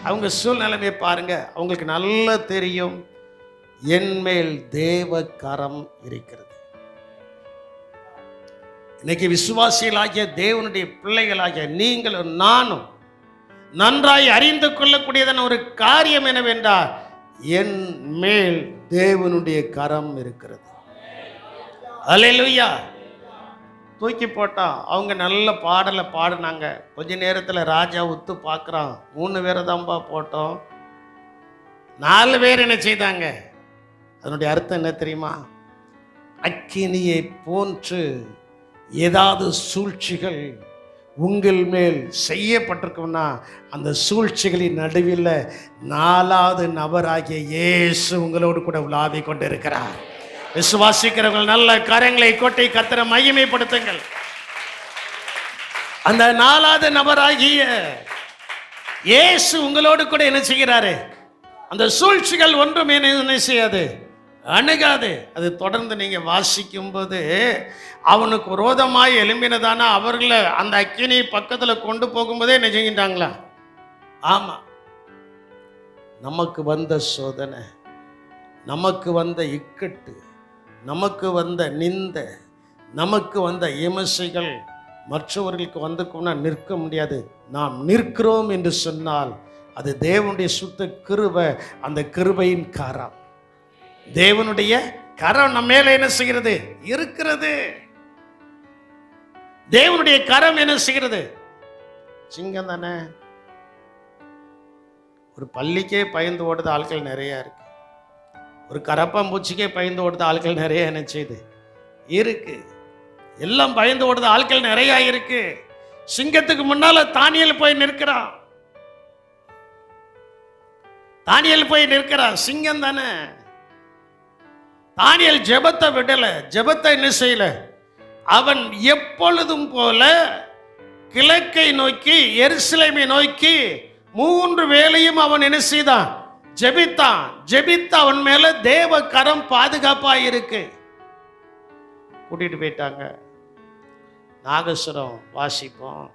அவங்க சூழ்நிலைமையை பாருங்க. அவங்களுக்கு நல்லா தெரியும் என் மேல் தேவ கரம் இருக்கிறது. இன்னைக்கு விசுவாசிகளாகிய தேவனுடைய பிள்ளைகளாகிய நீங்களும் நானும் நன்றாய் அறிந்து கொள்ளக்கூடியதான ஒரு காரியம் என்னவென்றால் என் மேல் தேவனுடைய கரம் இருக்கிறது. அல்லேலூயா. தூக்கி போட்டா அவங்க நல்ல பாடலை பாடினாங்க. கொஞ்ச நேரத்தில் ராஜா உத்து பார்க்குறான், 3 பேரை தான்பா போட்டோம், 4 பேர் என்ன செய்தாங்க? அதனுடைய அர்த்தம் என்ன தெரியுமா? அக்கினியை போன்று ஏதாவது சூழ்ச்சிகள் உங்கள் மேல் செய்யப்பட்டிருக்கும்னா அந்த சூழ்ச்சிகளின் நடுவில் 4வது நபராகிய இயேசு உங்களோடு கூட உலாவி கொண்டு இருக்கிறார். விசுவாசிக்கிறவர்கள் நல்ல கரங்களை கொட்டி கர்த்தரை மகிமைப்படுத்துங்கள். அந்த 4வது நபராகிய இயேசு உங்களோடு கூட என்ன செய்கிறாரு? அந்த சூழ்ச்சிகள் ஒன்றும் என்ன செய்யாது, அணுகாது. அது தொடர்ந்து நீங்க வாசிக்கும் போது அவனுக்கு விரோதமாய் எழும்பினதான அவர்களை அந்த அக்கினி பக்கத்தில் கொண்டு போகும்போதே என்ன செஞ்சிட்டாங்களா? ஆமா, நமக்கு வந்த சோதனை, நமக்கு வந்த இக்கட்டு, நமக்கு வந்த நிந்த, நமக்கு வந்த இமசைகள் மற்றவர்களுக்கு வந்து நிற்க முடியாது. நாம் நிற்கிறோம் என்று சொன்னால் அது தேவனுடைய சுத்த கிருபை. அந்த கிருபையின் கரம், தேவனுடைய கரம் நம்ம மேல என்ன செய்கிறது? இருக்கிறது. தேவனுடைய கரம் என்ன செய்கிறது? சிங்கம் தானே. ஒரு பள்ளிக்கே பயந்து ஓடுத ஆட்கள் நிறைய இருக்கு. ஒரு கரப்பாம்பூச்சிக்கே பயந்து ஓடுத ஆட்கள் நிறைய என்ன செய்யுது இருக்கு. எல்லாம் பயந்து ஓடுத ஆட்கள் நிறைய இருக்கு. சிங்கத்துக்கு முன்னால தானியேல் போய் நிற்கிறான். தானியேல் போய் நிற்கிறான். சிங்கம் தானே. தானியேல் ஜெபத்தை விடல. ஜெபத்தை என்ன செய்யல? அவன் எப்பொழுதும் போல கிழக்கை நோக்கி, எருசலேமை நோக்கி 3 வேளையும் அவன் என்ன செய்தான்? ஜெபித்தான். ஜெபித்த அவன் மேல தேவ கரம் பாதுகாப்பா இருக்கு. கூட்டிட்டு போயிட்டாங்க. நாகசுரம் வாசிப்போம்.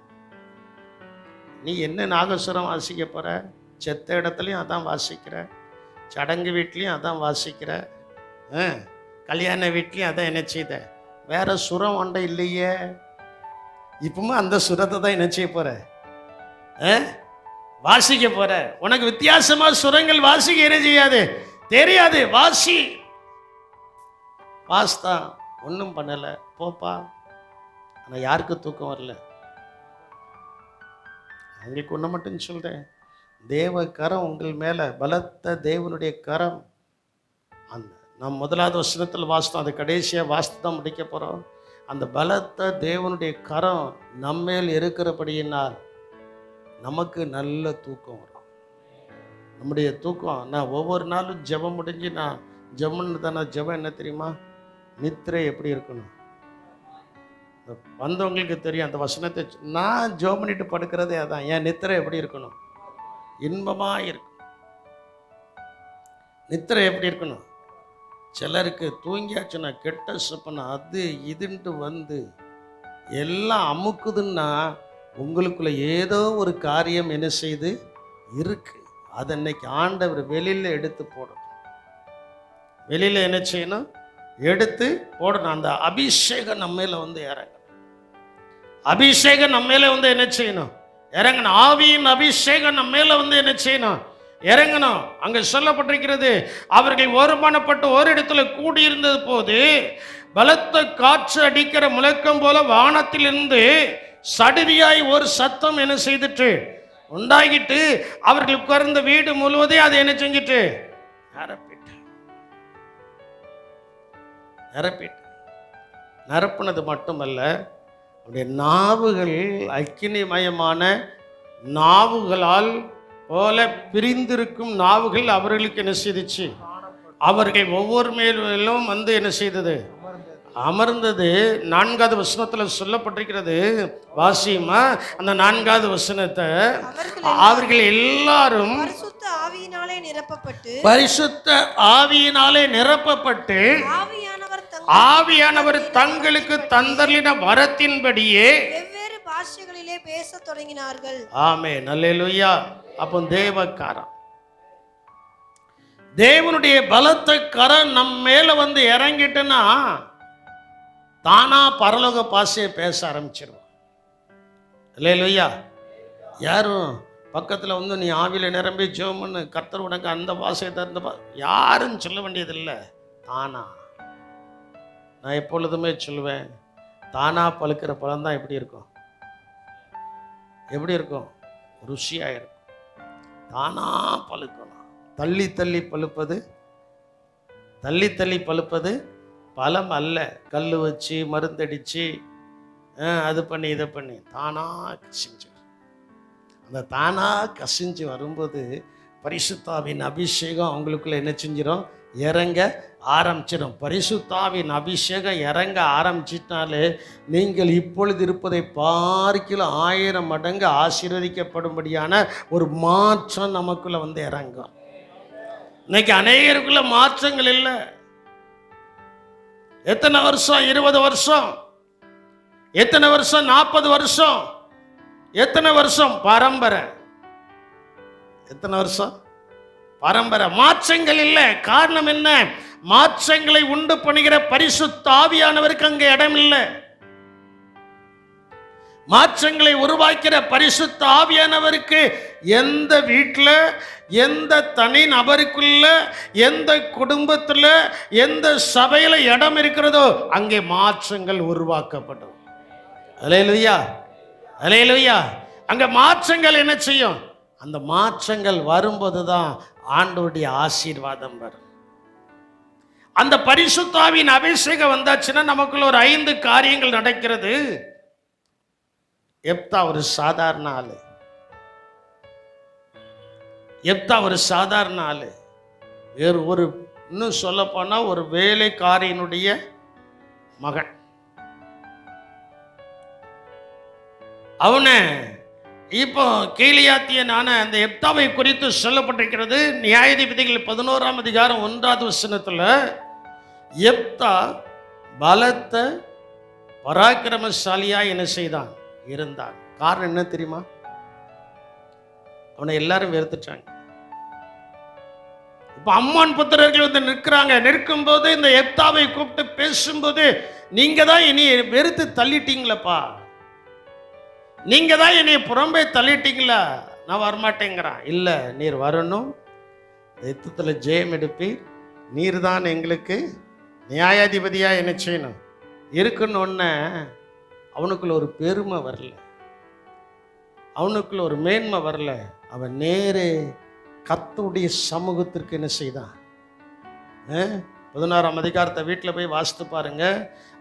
நீ என்ன நாகசுரம் வாசிக்க போற? செத்த இடத்துலையும் அதான் வாசிக்கிற, சடங்கு வீட்லையும் அதான் வாசிக்கிற, கல்யாண வீட்லையும் அதான் என்ன செய்த. வேற சுரம் ஒன்றை இல்லையே. இப்பவும் அந்த சுரத்தை தான் என்ன செய்ய போற? வாசிக்க போற. உனக்கு வித்தியாசமா சுரங்கள் வாசிக்க என்ன செய்யாது? தெரியாது. வாசி. வாஸ்தா ஒன்றும் பண்ணல, போப்பா. ஆனால் யாருக்கு தூக்கம் வரல? அவங்களுக்கு ஒன்று மட்டும் சொல்றேன், தேவ கரம் உங்கள் மேல, பலத்த தேவனுடைய கரம். அந்த நாம் 1வது வசனத்தில் வாசித்தோம், அது கடைசியாக வாசித்து தான் முடிக்க போகிறோம். அந்த பலத்த தேவனுடைய கரம் நம்மேல் இருக்கிறபடியினால் நமக்கு நல்ல தூக்கம் வரும். நம்முடைய தூக்கம், நான் ஒவ்வொரு நாளும் ஜெபம் முடிஞ்சு நான் ஜெபம்னு தானே. ஜெபம் என்ன தெரியுமா? நித்திரை எப்படி இருக்கணும்? வந்தவங்களுக்கு தெரியும் அந்த வசனத்தை. நான் ஜெபம் பண்ணிட்டு படுக்கிறதே அதான். என் நித்திரை எப்படி இருக்கணும்? இன்பமா இருக்கும். நித்திரை எப்படி இருக்கணும்? சிலருக்கு தூங்கியாச்சுன்னா கெட்ட சொப்பனை அது இதுன்ட்டு வந்து எல்லாம் அமுக்குதுன்னா உங்களுக்குள்ள ஏதோ ஒரு காரியம் என்ன செய்து இருக்கு. அதை இன்னைக்கு ஆண்டவர் வெளியில எடுத்து போடணும். வெளியில என்ன செய்யணும்? எடுத்து போடணும். அந்த அபிஷேகம் நம்ம மேல வந்து இறங்கணும். அபிஷேகம் நம்ம மேல வந்து என்ன செய்யணும்? இறங்கணும். ஆவியின் அபிஷேகம் நம்ம மேல வந்து என்ன செய்யணும்? இறங்கணும். அங்க சொல்லப்பட்டிருக்கிறது, அவர்கள் ஒருமனப்பட்டு ஒரு இடத்துல கூடியிருந்தது போது பலத்த காற்று அடிக்கிற முழக்கம் போல வானத்திலிருந்து சடுதியாய் ஒரு சத்தம் என்ன செய்துட்டு உண்டாகிட்டு அவர்கள் உட்கார்ந்த வீடு முழுவதையும் அதை என்ன செஞ்சிட்டு நிரப்பினது மட்டுமல்ல, அவருடைய நாவுகள் அக்கினிமயமான நாவுகளால் போல பிரிந்திருக்கும் நாவுகள் அவர்களுக்கு என்ன செய்துச்சு? அவர்கள் ஒவ்வொரு மேலும் வந்து என்ன செய்தது? அமர்ந்தது. 4வது வசனத்தில் சொல்லப்பட்டிருக்கிறது. வாசியமா அந்த 4வது வசனத்தை. அவர்கள் எல்லாரும் பரிசுத்த ஆவியினாலே நிரப்பப்பட்டு ஆவியானவர் தங்களுக்கு தந்தளின வரத்தின்படியே வெவ்வேறு பாஷைகளிலே பேசத் தொடங்கினார்கள். ஆமென், அல்லேலூயா. அப்போ தேவக்காரம், தேவனுடைய பலத்த கரம் நம்ம மேல வந்து இறங்கிட்டுன்னா தானா பரலோக பாஷையை பேச ஆரம்பிச்சிருவோம். அல்லேலூயா. யாரும் பக்கத்தில் வந்து நீ ஆவியில் நிரம்பி ஜெபம்னு கர்த்தர் உனக்கு அந்த பாஷையை தந்த யாரும் சொல்ல வேண்டியதில்லை. தானா. நான் எப்பொழுதுமே சொல்லுவேன், தானா பழுக்கிற பழம் தான் எப்படி இருக்கும்? எப்படி இருக்கும்? ருசியாக இருக்கும். தானா பழுக்கணும். தள்ளி தள்ளி பழுப்பது பழம் அல்ல. கல் வச்சு மருந்தடிச்சு அது பண்ணி இதை பண்ணி தானா கசிஞ்சு. அந்த தானா கசிஞ்சு வரும்போது பரிசுத்தாவின் அபிஷேகம் அவங்களுக்குள்ள என்ன செஞ்சிடும்? இறங்க ஆரம்பிச்சிடும். பரிசுத்தாவின் அபிஷேகம் இறங்க ஆரம்பிச்சிட்டாலே நீங்கள் இப்பொழுது இருப்பதை பார்க்கிலும் 1000 மடங்கு ஆசீர்வதிக்கப்படும்படியான ஒரு மாற்றம் நமக்குள்ள வந்து இறங்கும். இன்னைக்கு அநேகருக்குள்ள மாற்றங்கள் இல்லை. எத்தனை வருஷம்? 20 வருஷம், எத்தனை வருஷம்? 40 வருஷம், எத்தனை வருஷம்? பரம்பரை. எத்தனை வருஷம்? பரம்பரை. மாற்றங்கள் இல்லை. காரணம் என்ன? மாற்றங்களை உண்டு பண்ணுகிற பரிசுத்த ஆவியானவருக்கு அங்கே இடம் இல்லை. மாற்றங்களை உருவாக்கிற பரிசுத்த ஆவியானவருக்கு எந்த வீட்டில், எந்த தனி நபருக்குள்ள, எந்த குடும்பத்தில், எந்த சபையில் இடம் இருக்கிறதோ அங்கே மாற்றங்கள் உருவாக்கப்படும். அல்லேலூயா, அல்லேலூயா. அங்கே மாற்றங்கள் என்ன செய்யும்? அந்த மாற்றங்கள் வரும்போது தான் ஆண்டவருடைய ஆசீர்வாதம் வரும். அந்த பரிசுத்த ஆவியின் அபிஷேகம் வந்தாச்சுன்னா நமக்குள்ள ஒரு 5 காரியங்கள் நடக்கிறது. எப்தா ஒரு சாதாரண ஆளு. எப்தா ஒரு சாதாரண ஆளு. வேறு ஒரு, இன்னும் சொல்ல போனா ஒரு வேலைக்காரியினுடைய மகன். அவனை இப்போ கீலியாத்தியனான அந்த எப்தாவை குறித்து சொல்லப்பட்டிருக்கிறது. நியாயாதிபதிகள் 11ஆம் அதிகாரம் 1வது வசனத்துல எப்தா பலத்த பராக்கிரமசாலியா என்ன செய்தான்? இருந்தான். காரணம் என்ன தெரியுமா? அவனை எல்லாரும் வெறுத்துட்டாங்க. இப்ப அம்மான் புத்திரர்கள் வந்து நிற்கிறாங்க. நிற்கும் போது இந்த எப்தாவை கூப்பிட்டு பேசும்போது, நீங்க தான் என்னை வெறுத்து தள்ளிட்டீங்களப்பா, நீங்க தான் என்னை புறம்பே தள்ளிட்டீங்களா, நான் வரமாட்டேங்கிறான். இல்ல, நீர் வரணும், யுத்தத்துல ஜெயம் எடுப்பீர், நீர் தான் எங்களுக்கு நியாயாதிபதியா என்ன செய்யணும் இருக்குன்னு. அவனுக்குள்ள ஒரு பெருமை வரல, அவனுக்குள்ள ஒரு மேன்மை வரல. அவன் நேரே கர்த்தருடைய சமூகத்திற்கு என்ன செய்தான்? 16ஆம் அதிகாரத்தை வீட்டில் போய் வாசித்து பாருங்க.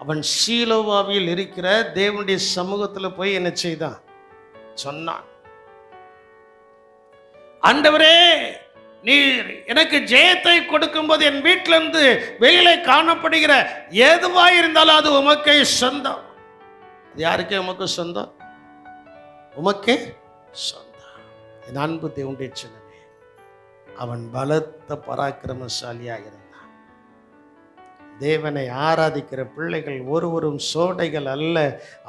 அவன் சீலோவாவில் இருக்கிற தேவனுடைய சமூகத்தில் போய் என்ன செய்தான்? சொன்னான், ஆண்டவரே, நீர் எனக்கு ஜெயத்தை கொடுக்கும்போது என் வீட்டிலிருந்து வெளியில காணப்படுகிற எதுவாக இருந்தாலும் அது உமக்கே சொந்தம். அது யாருக்கே? உமக்கு சொந்தம், உமக்கே சொந்தம். என் அன்பு தேவனுடைய சின்னமே, அவன் பலத்த பராக்கிரமசாலியாக இருந்தான். தேவனை ஆராதிக்கிற பிள்ளைகள் ஒருவரும் சோடைகள் அல்ல,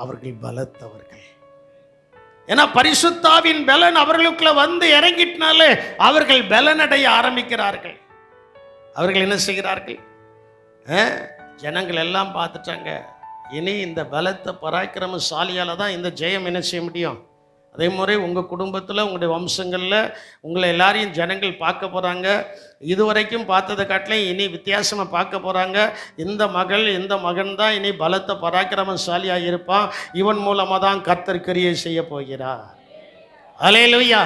அவர்கள் பலத்தவர்கள். ஏன்னா பரிசுத்தாவின் பலன் அவர்களுக்குள்ள வந்து இறங்கிட்டனாலே அவர்கள் பலனடைய ஆரம்பிக்கிறார்கள். அவர்கள் என்ன செய்கிறார்கள்? ஜனங்கள் எல்லாம் பார்த்துட்டாங்க, இனி இந்த பலத்த பராக்கிரமசாலியால தான் இந்த ஜெயம் என்ன செய்ய முடியும். அதே மாதிரி உங்கள் குடும்பத்தில், உங்களுடைய வம்சங்களில் உங்களை எல்லாரையும் ஜனங்கள் பார்க்க போகிறாங்க. இதுவரைக்கும் பார்த்ததை காட்டிலும் இனி வித்தியாசமாக பார்க்க போகிறாங்க. இந்த மகள், இந்த மகன் தான் இனி பலத்த பராக்கிரமசாலியாக இருப்பான். இவன் மூலமாக தான் கர்த்தர் கிரியை செய்ய போகிறார். அல்லேலூயா.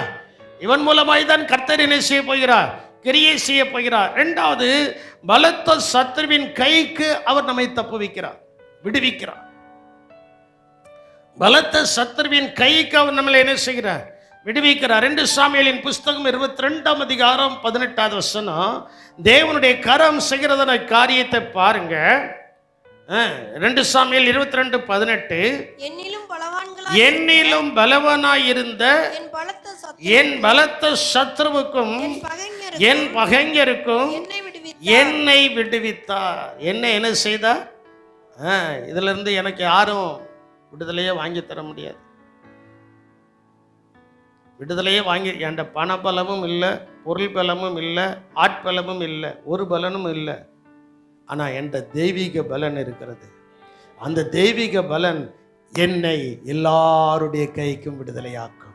இவன் மூலமாய் தான் கர்த்தர் என்ன செய்ய போகிறார்? கிரியை செய்ய போகிறார். 2வது, பலத்த சத்துருவின் கைக்கு அவர் நம்மை தப்புவிக்கிறார், விடுவிக்கிறார். பலத்த சத்துருவின் கைக்கு அவர் நம்மளை என்ன செய்கிறார்? விடுவிக்கிறார். 2 சாமுவேலின் புஸ்தகம் 22ஆம் அதிகாரம் 18வது வசனம். தேவனுடைய கரம் செய்கிறதான காரியத்தை பாருங்க. 2 சாமுவேல் 22:18. என்னிலும் பலவானாய் இருந்த என் பலத்த சத்துருவுக்கும் என் பகைஞருக்கும் என்னை விடுவித்தார். என்ன செய்தார்? இதுல இருந்து எனக்கு யாரும் விடுதலையே வாங்கி தர முடியாது. விடுதலையே வாங்கி, என்கிட்ட பண பலமும் இல்லை, பொருள் பலமும் இல்லை, ஆட்பலமும் இல்லை, ஒரு பலனும் இல்லை. ஆனால் என்கிட்ட தெய்வீக பலன் இருக்கிறது. அந்த தெய்வீக பலன் என்னை எல்லாருடைய கைக்கும் விடுதலையாக்கும்.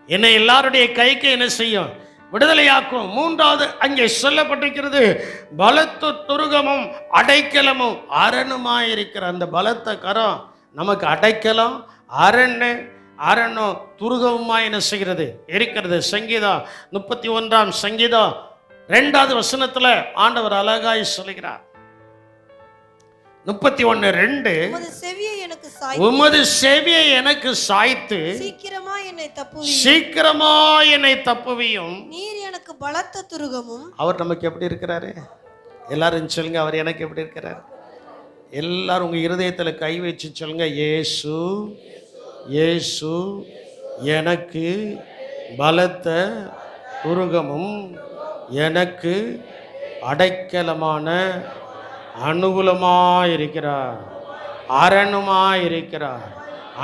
என்னை எல்லாருடைய கைக்கு என்ன செய்யும்? விடுதலையாக்கும். 3வது அங்கே சொல்லப்பட்டிருக்கிறது, பலத்த துருகமும் அடைக்கலமும் அரணுமாயிருக்கிற அந்த பலத்த கரம் நமக்கு அடைக்கலம், அரணும் துருகமுமா என்ன செய்கிறது? இருக்கிறது. சங்கீதம் 31ஆம் சங்கீதம் 2வது வசனத்துல ஆண்டவர் அழகாய் சொல்லுகிறார். 31:2, உமது செவியை எனக்கு சாய்த்து சீக்கிரமா என்னை தப்புவியும், நீர் எனக்கு பலத்த துருகமும். அவர் நமக்கு எப்படி இருக்கிறாரு? எல்லாரும் சொல்லுங்க, அவர் எனக்கு எப்படி இருக்கிறார்? எல்லாரும் உங்க இருதயத்தில் கை வச்சு சொல்லுங்க, இயேசு, இயேசு எனக்கு பலத்த துருகமும் எனக்கு அடைக்கலமான அனுகூலமாயிருக்கிறார், அரணுமாயிருக்கிறார்,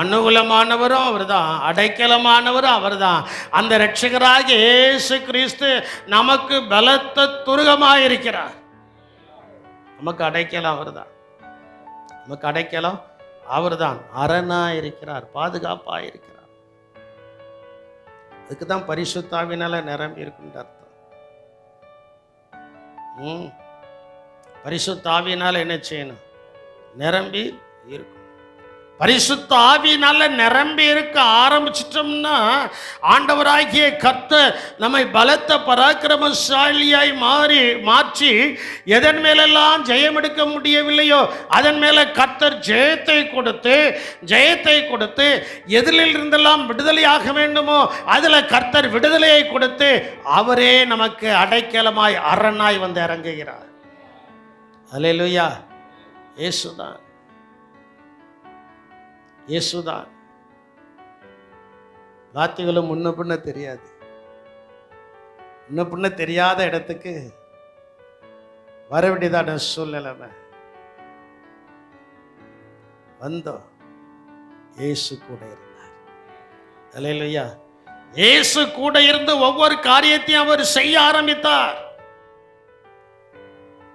அனுகூலமானவரும் அவர்தான், அடைக்கலமானவரும் அவர்தான். அந்த இரட்சகராகிய இயேசு கிறிஸ்து நமக்கு பலத்த துருகமாயிருக்கிறார். நமக்கு அடைக்கலம் அவர்தான், நமக்கு அடைக்கலம் அவர்தான், அரணாயிருக்கிறார், பாதுகாப்பாயிருக்கிறார். அதுக்கு தான் பரிசுத்தாவினால நிரம்பி இருக்குன்ற அர்த்தம். பரிசுத்த ஆவியினால என்ன செய்யணும்? நிரம்பி இருக்கும். பரிசுத்த ஆவியினால நிரம்பி இருக்க ஆரம்பிச்சிட்டோம்னா ஆண்டவராகிய கர்த்தர் நம்மை பலத்த பராக்கிரமசாலியாய் மாற்றி எதன் மேலெல்லாம் ஜெயம் எடுக்க முடியவில்லையோ அதன் மேல கர்த்தர் ஜெயத்தை கொடுத்து எதிலிருந்தெல்லாம் விடுதலையாக வேண்டுமோ அதுல கர்த்தர் விடுதலையை கொடுத்து அவரே நமக்கு அடைக்கலமாய் அரணாய் வந்து இறங்குகிறார். அல்லேலூயா. இயேசுதான். வார்த்தைகளும் முன்ன பின்ன தெரியாது. முன்ன பின்ன தெரியாத இடத்துக்கு வர வேண்டியதான சூழ்நிலைமை வந்தோம். இயேசு கூட இருந்தார். அல்லேலூயா. இயேசு கூட இருந்து ஒவ்வொரு காரியத்தையும் அவர் செய்ய ஆரம்பித்தார்.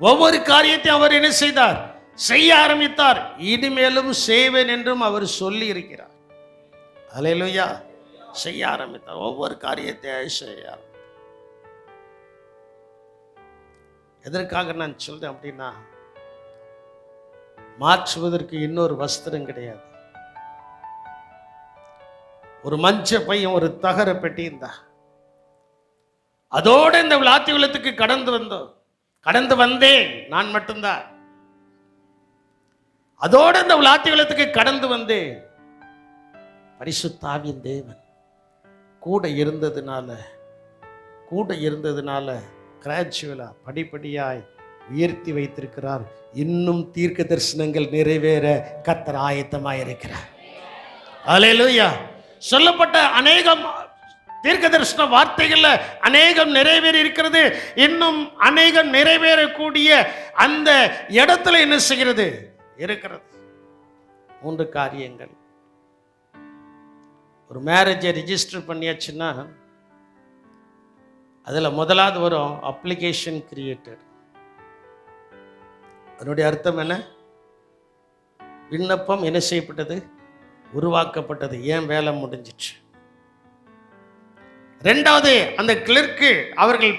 ஒவ்வொரு காரியத்தையும் அவர் என்ன செய்தார்? செய்ய ஆரம்பித்தார். இனிமேலும் செய்வேன் என்றும் அவர் சொல்லி இருக்கிறார். அல்லேலூயா. செய்ய ஆரம்பித்தார். ஒவ்வொரு காரியத்தை செய்ய ஆரம்பித்தார். எதற்காக நான் சொல்றேன் அப்படின்னா, மாற்றுவதற்கு இன்னொரு வஸ்திரம் கிடையாது. ஒரு மஞ்ச பையன், ஒரு தகர பெட்டி இருந்தா, அதோட இந்த விளாத்திகுளத்துக்கு கடந்து வந்தேன் நான் மட்டும்தான். அதோடு இந்த விளாத்திகுளத்துக்கு கடந்து வந்தேன். பரிசுத்த ஆவியின் தேவன் கூட இருந்ததுனால கிராஜுவலா படிப்படியாய் உயர்த்தி வைத்திருக்கிறார். இன்னும் தீர்க்க தரிசனங்கள் நிறைவேற கர்த்தர் ஆயத்தமாயிருக்கிறார். அல்லேலூயா. சொல்லப்பட்ட அநேகம் தீர்க்க தரிசன வார்த்தைகள்ல அநேகம் நிறைவேறி இருக்கிறது. இன்னும் அநேகம் நிறைவேறக்கூடிய அந்த இடத்துல என்ன செய்கிறது? இருக்கிறது. 3 காரியங்கள். ஒரு மேரேஜை ரிஜிஸ்டர் பண்ணியாச்சுன்னா அதில் முதலாவது வரும் அப்ளிகேஷன் கிரியேட்டட். அதனுடைய அர்த்தம் என்ன? விண்ணப்பம் என்ன செய்யப்பட்டது? உருவாக்கப்பட்டது. ஏன் வேலை முடிஞ்சிச்சு. 2வது அந்த கிளர்க்கு அவர்கள்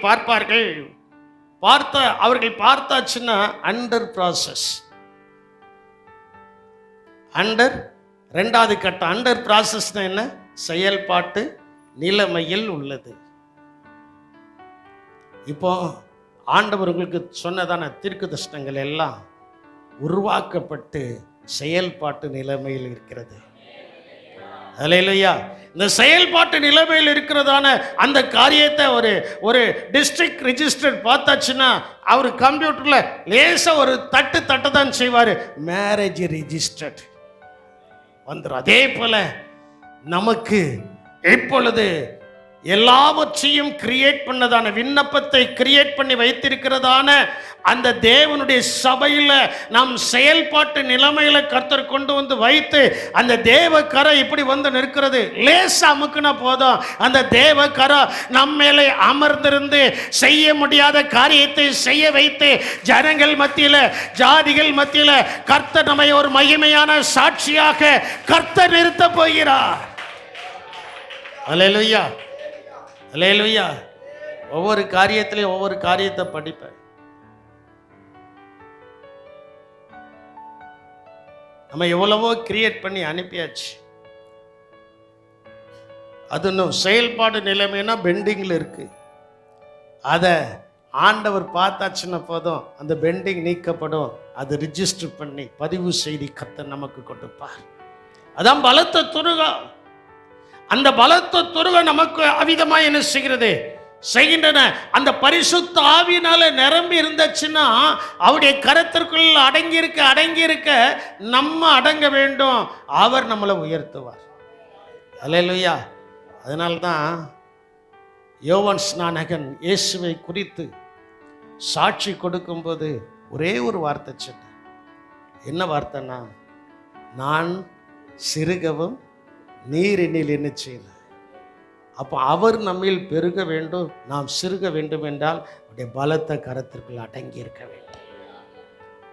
பார்த்தாச்சுன்னா அண்டர் ப்ராசஸ். 2வது கட்டம் அண்டர் ப்ராசஸ் என்ன? செயல்பாட்டு நிலைமையில் உள்ளது. இப்போ ஆண்டவர் உங்களுக்கு சொன்னதான தீர்க்கதரிசனங்கள் எல்லாம் உருவாக்கப்பட்டு செயல்பாட்டு நிலைமையில் இருக்கிறது. அல்லேலூயா. இந்த செயல்பாட்டு நிலைமையில் இருக்கிறதான அந்த காரியத்தை ஒரு டிஸ்ட்ரிக்ட் ரிஜிஸ்டர் பார்த்தாச்சுன்னா அவர் கம்ப்யூட்டர்ல லேசா ஒரு தட்டு தான் செய்வார். மேரேஜ் ரிஜிஸ்டர்ட் வந்துடும். அதே போல நமக்கு இப்பொழுது எல்லாவற்றையும் கிரியேட் பண்ணதான விண்ணப்பத்தை கிரியேட் பண்ணி வைத்திருக்கிறதான அந்த தேவனுடைய சபையில் நாம் செயல்பாட்டு நிலைமையில கர்த்தர் கொண்டு வந்து வைத்து அந்த தேவ கரை இப்படி வந்து நிற்கிறது. லேசா அமுக்குனா போதும், அந்த தேவ கரை நம்ம மேலே அமர்ந்திருந்து செய்ய முடியாத காரியத்தை செய்ய வைத்து ஜனங்கள் மத்தியில ஜாதிகள் மத்தியில கர்த்தர் நம்மை ஒரு மகிமையான சாட்சியாக கர்த்தர் நிறுத்த போகிறார். அல்லேலூயா. அல்லேலூயா. ஒவ்வொரு காரியத்திலையும் ஒவ்வொரு காரியத்தை படிப்பேன். நம்ம எவ்வளவோ கிரியேட் பண்ணி அனுப்பியாச்சு. அது இன்னும் செயல்பாடு நிலைமைனா பெண்டிங்கில் இருக்கு. அதை ஆண்டவர் பார்த்தாச்சுன்னா போதும், அந்த பெண்டிங் நீக்கப்படும். அதை ரிஜிஸ்டர் பண்ணி பதிவு செய்தி கர்த்தர் நமக்கு கொடுப்பார். அதான் பலத்த துருகம். அந்த பலத்த துருகம் நமக்கு அவிதமாக என்ன செய்கின்றன? அந்த பரிசுத்த ஆவியினால நிரம்பி இருந்துச்சுன்னா அவருடைய கரத்திற்குள் அடங்கி இருக்க நம்ம அடங்க வேண்டும். அவர் நம்மளை உயர்த்துவார். அல்லேலூயா. அதனால்தான் யோவான் ஸ்நானகன் இயேசுவை குறித்து சாட்சி கொடுக்கும்போது ஒரே ஒரு வார்த்தை சொன்னார். என்ன வார்த்தைன்னா, நான் சிறுகவும் நீர் என்னில் என்ன செய்யணும். அப்போ அவர் நம்மில் பெருக வேண்டும், நாம் சிறுக வேண்டும் என்றால் அவருடைய பலத்த கரத்திற்குள் அடங்கி இருக்க வேண்டும்.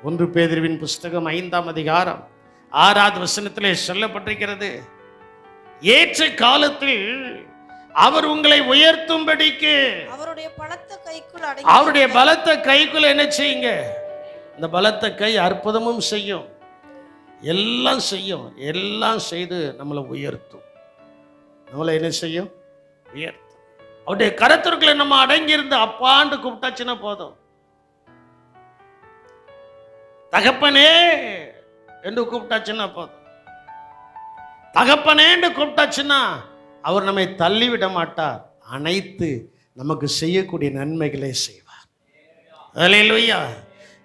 1 பேதுருவின் புஸ்தகம் 5ஆம் அதிகாரம் 6வது வசனத்திலே சொல்லப்பட்டிருக்கிறது, ஏற்ற காலத்தில் அவர் உங்களை உயர்த்தும்படிக்கு அவருடைய பலத்த கைக்குள் அவருடைய பலத்த கைக்குள்ள என்ன செய்யுங்க. இந்த பலத்த கை அற்புதமும் செய்யும், எல்லாம் செய்யும், எல்லாம் செய்து நம்மளை உயர்த்தும். நம்மளை என்ன செய்யும்? உயர்த்தும். அவருடைய கரத்திற்குள்ள நம்ம அடங்கி இருந்து அப்பாண்டு கூப்பிட்டாச்சுன்னா போதும். தகப்பனே என்று கூப்பிட்டாச்சுன்னா போதும். தகப்பனே என்று கூப்பிட்டாச்சுன்னா அவர் நம்மை தள்ளிவிட மாட்டார், அனைத்து நமக்கு செய்யக்கூடிய நன்மைகளை செய்வார். அல்லேலூயா.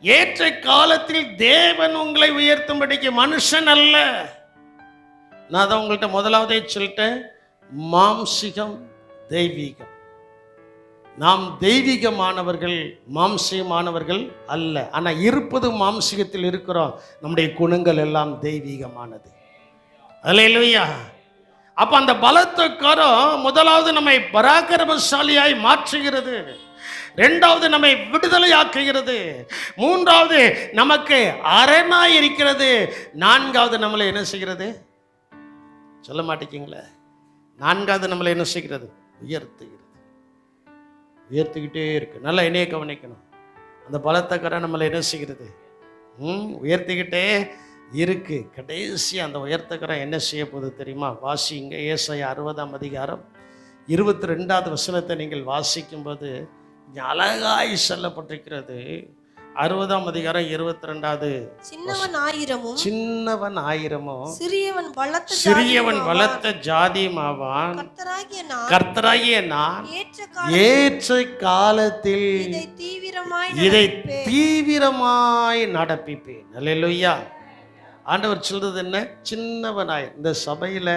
ஏற்ற காலத்தில் தேவன் உங்களை உயர்த்தும்படிக்கு, மனுஷன் அல்ல. நான் தான் உங்கள்கிட்ட முதலாவதே சொல்லிட்டேன், மாம்சிகம் தெய்வீகம். நாம் தெய்வீகமானவர்கள், மாம்சிகமானவர்கள் அல்ல. ஆனால் இருப்பது மாம்சிகத்தில் இருக்கிறோம், நம்முடைய குணங்கள் எல்லாம் தெய்வீகமானது. அல்லேலூயா. அப்ப அந்த பலத்த கரம் முதலாவது நம்மை பராக்கிரமசாலியாய் மாற்றுகிறது, 2வது நம்மை விடுதலையாக்குகிறது, 3வது நமக்கு அரணாய் இருக்கிறது, 4வது நம்மளை என்ன செய்கிறது? சொல்ல மாட்டேங்கிங்களே. 4வது நம்மளை என்ன செய்கிறது? உயர்த்துகிறது. உயர்த்திக்கிட்டே இருக்கு. நல்லா என்னைய கவனிக்கணும். அந்த பலத்த கரம் நம்மளை என்ன செய்கிறது? உயர்த்திக்கிட்டே இருக்கு. கடைசி அந்த உயர்த்தக்கரம் என்ன செய்ய போகுது தெரியுமா? வாசிங்க. ஏசாயா 60ஆம் அதிகாரம் 22வது வசனத்தை நீங்கள் வாசிக்கும்போது அழகாய் சொல்லப்பட்டிருக்கிறது. 60ஆம் அதிகாரம் 22வது, சின்னவன் ஆயிரமும் சிறியவன் பலத்த ஜாதியுமாவான், கர்த்தராகிய நான் ஏற்ற காலத்தில் இதை தீவிரமாய் நடப்பிப்பேன். அல்லேலூயா. ஆண்டவர் சொல்றது என்ன? சின்னவனாய். இந்த சபையில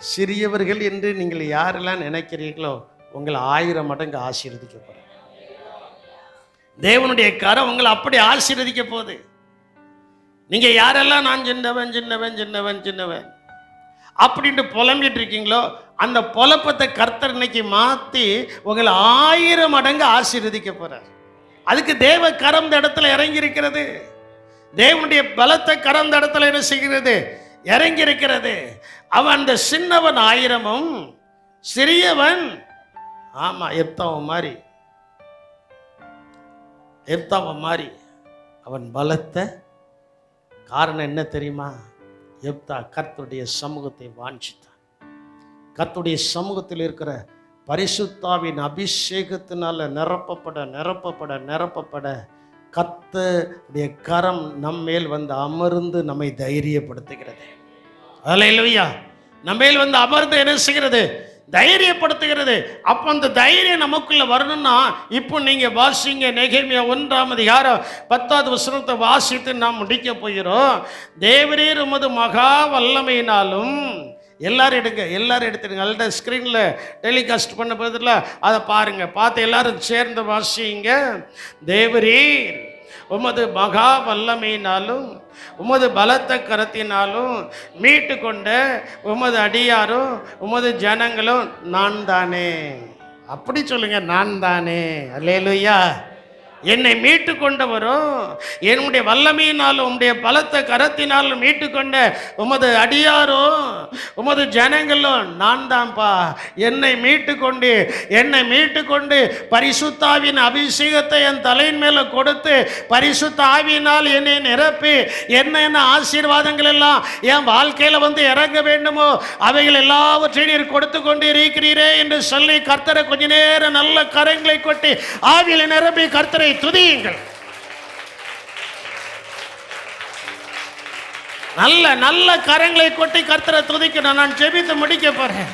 சிறியவர்கள் என்று நீங்கள் யாரெல்லாம் நினைக்கிறீர்களோ உங்களை 1000 மடங்கு ஆசீர்வதிக்கப்படும். தேவனுடைய கரம் உங்களை அப்படி ஆசீர்வதிக்க போகுது. நீங்க யாரெல்லாம் நான் சின்னவன் சின்னவன் சின்னவன் சின்னவன் அப்படின்ட்டு புலம்பிட்டு இருக்கீங்களோ, அந்த புலப்பத்தை கர்த்தர் இன்னைக்கு மாத்தி உங்களை 1000 மடங்கு ஆசீர்வதிக்க போறார். அதுக்கு தேவ கரம் இந்த இடத்துல இறங்கி இருக்கிறது. தேவனுடைய பலத்த கரம் இந்த இடத்துல என்ன செய்கிறது? இறங்கி இருக்கிறது. அவன் அந்த சின்னவன் 1000மும் சிறியவன், ஆமா, எப்தாவன் மாதிரி அவன் பலத்த காரணம் என்ன தெரியுமா? எப்தா கர்த்தருடைய சமூகத்தை வாஞ்சித்தான். கர்த்தருடைய சமூகத்தில் இருக்கிற பரிசுத்தாவின் அபிஷேகத்தினால நிரப்பப்பட கர்த்தருடைய கரம் நம்மேல் வந்து அமர்ந்து நம்மை தைரியப்படுத்துகிறது. அல்லேலூயா. நம்மேல் வந்து அமர்ந்து என்ன செய்கிறது? தைரியப்படுத்துகிறது. அப்போ அந்த தைரியம் நமக்குள்ள வரணும்னா இப்போ நீங்க வாசிங்க. நெகேமியா 1ஆம் அதிகாரம் 10வது வசனத்தை வாசித்து நாம் முடிக்க போகிறோம். தேவரீர் உமது மகா வல்லமையினாலும், எல்லாரும் எடுத்துடுங்க. அல்ல ஸ்க்ரீனில் டெலிகாஸ்ட் பண்ண போதில்ல, அதை பாருங்க. பார்த்து எல்லாரும் சேர்ந்து வாசிங்க. தேவரீர் உமது மகா வல்லமையினாலும் உமது பலத்த கரத்தினாலும் மீட்டு கொண்ட உமது அடியாரும் உமது ஜனங்களும் நான் தானே. அப்படி சொல்லுங்க, நான் தானே. அல்லேலூயா. என்னை மீட்டு கொண்டவரும் என்னுடைய வல்லமையினாலும் உம்முடைய பலத்த கரத்தினாலும் மீட்டு கொண்ட உமது அடியாரும் உமது ஜனங்களும் நான் தான்ப்பா. என்னை மீட்டு கொண்டு பரிசுத்தாவின் அபிஷேகத்தை என் தலையின் மேல கொடுத்து பரிசுத்த ஆவியினால் என்னை நிரப்பி என்ன ஆசீர்வாதங்கள் எல்லாம் என் வாழ்க்கையில வந்து இறங்க வேண்டுமோ அவைகள் எல்லாவற்றையும் நீர் கொடுத்து கொண்டு இருக்கிறீரே என்று சொல்லி கர்த்தரை கொஞ்ச நேரம் நல்ல கரங்களை கொட்டி ஆவியில நிரப்பி கர்த்தரை துதியுங்கள். நல்ல கரங்களை கொட்டி கர்த்தரை துதிக்கணும். நான் ஜெபித்து முடிக்க போறேன்.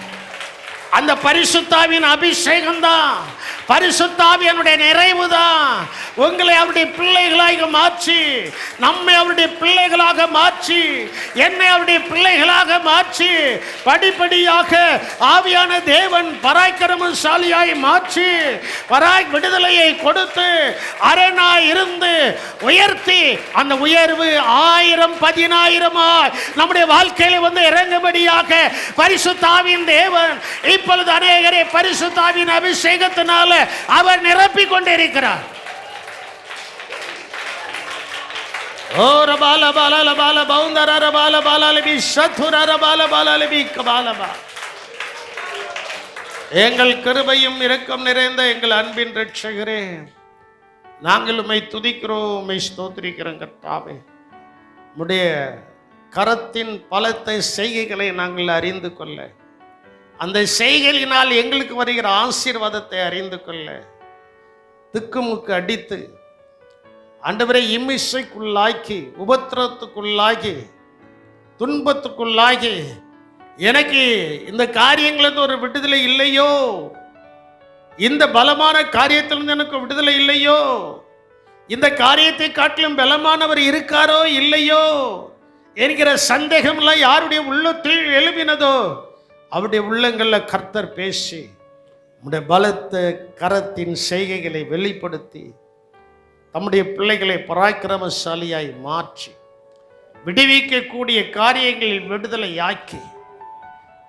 அந்த பரிசுத்தாவின் அபிஷேகம் தான் பரிசுத்த ஆவியானுடைய நிறைவுதான் உங்களை அவருடைய பிள்ளைகளாக மாற்றி, நம்மை அவருடைய பிள்ளைகளாக மாற்றி, என்னை அவருடைய பிள்ளைகளாக மாற்றி, படிப்படியாக ஆவியான தேவன் பராக்கிரமசாலியாய் மாற்றி விடுதலையை கொடுத்து அரணாய் இருந்து உயர்த்தி, அந்த உயர்வு 1000 10,000 நம்முடைய வாழ்க்கையில வந்து இறங்கும்படியாக பரிசுத்த ஆவியின் தேவன் இப்பொழுது அநேகரை பரிசுத்த ஆவியின் அபிஷேகத்தினால அவர் நிரப்பிக் கொண்டிருக்கிறார். ஓ ரபால பால பால பௌந்தர ரபால பாலபி சதுர ரபால பாலபி கபாலபா. எங்கள் கிருபையும் இரக்கம் நிறைந்த எங்கள் அன்பின் இரட்சகரே, நாங்கள் உம்மை துதிக்கிறோம், உம்மை ஸ்தோத்திரிக்கிறோம் கர்த்தாவே. உம்முடைய கரத்தின் பலத்தை செய்கைகளை நாங்கள் அறிந்து கொள்ள, அந்த செய்கையினால் எங்களுக்கு வருகிற ஆசீர்வாதத்தை அறிந்து கொள்ள, திக்குமுக்கு அடித்து ஆண்டவரை இம்மிசைக்குள்ளாக்கி, உபத்திரத்துக்குள்ளாகி, துன்பத்துக்குள்ளாகி, எனக்கு இந்த காரியங்களிலிருந்து ஒரு விடுதலை இல்லையோ, இந்த பலமான காரியத்திலிருந்து எனக்கு விடுதலை இல்லையோ, இந்த காரியத்தை காட்டிலும் பலமானவர் இருக்காரோ இல்லையோ என்கிற சந்தேகம்லாம் யாருடைய உள்ளத்தில் எழுப்பினதோ அவருடைய உள்ளங்கள்ல கர்த்தர் பேசி நம்முடைய பலத்த கரத்தின் செய்கைகளை வெளிப்படுத்தி தம்முடைய பிள்ளைகளை பராக்கிரமசாலியாய் மாற்றி விடுவிக்கக்கூடிய காரியங்களில் விடுதலை ஆக்கி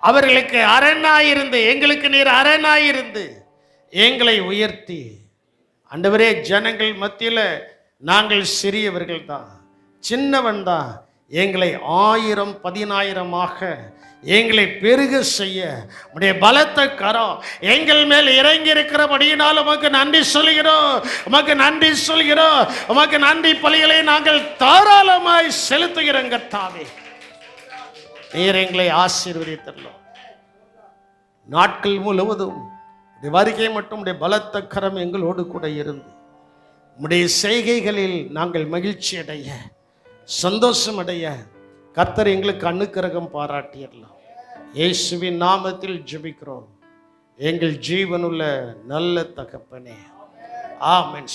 அவர்களுக்கு அரணாயிருந்து, எங்களுக்கு நீர் அரணாயிருந்து எங்களை உயர்த்தி, ஆண்டவரே ஜனங்கள் மத்தியில் நாங்கள் சிறியவர்கள் தான், சின்னவன் தான், எங்களை 1000 10,000 எங்களை பெருக செய்ய உடைய பலத்த கரம் எங்கள் மேல் இறங்கி இருக்கிறபடியினால் உமக்கு நன்றி சொல்கிறோம், உமக்கு நன்றி சொல்கிறோம், உமக்கு நன்றி பலிகளை நாங்கள் தாராளமாய் செலுத்துகிறோம் கர்த்தாவே. நீர் எங்களை ஆசீர்வதித்தரலாம். நாட்கள் முழுவதும் வருகை மட்டும் உடைய பலத்த கரம் எங்களோடு கூட இருந்து உடைய செய்கைகளில் நாங்கள் மகிழ்ச்சி அடைய, சந்தோஷம் அடைய கர்த்தர் எங்களுக்கு அனுக்கிரகம் பாராட்டியறலாம். இயேசுவின் நாமத்தில் ஜெபிக்கிறோம் எங்கள் ஜீவனுள்ள நல்ல தகப்பனே, ஆமென்.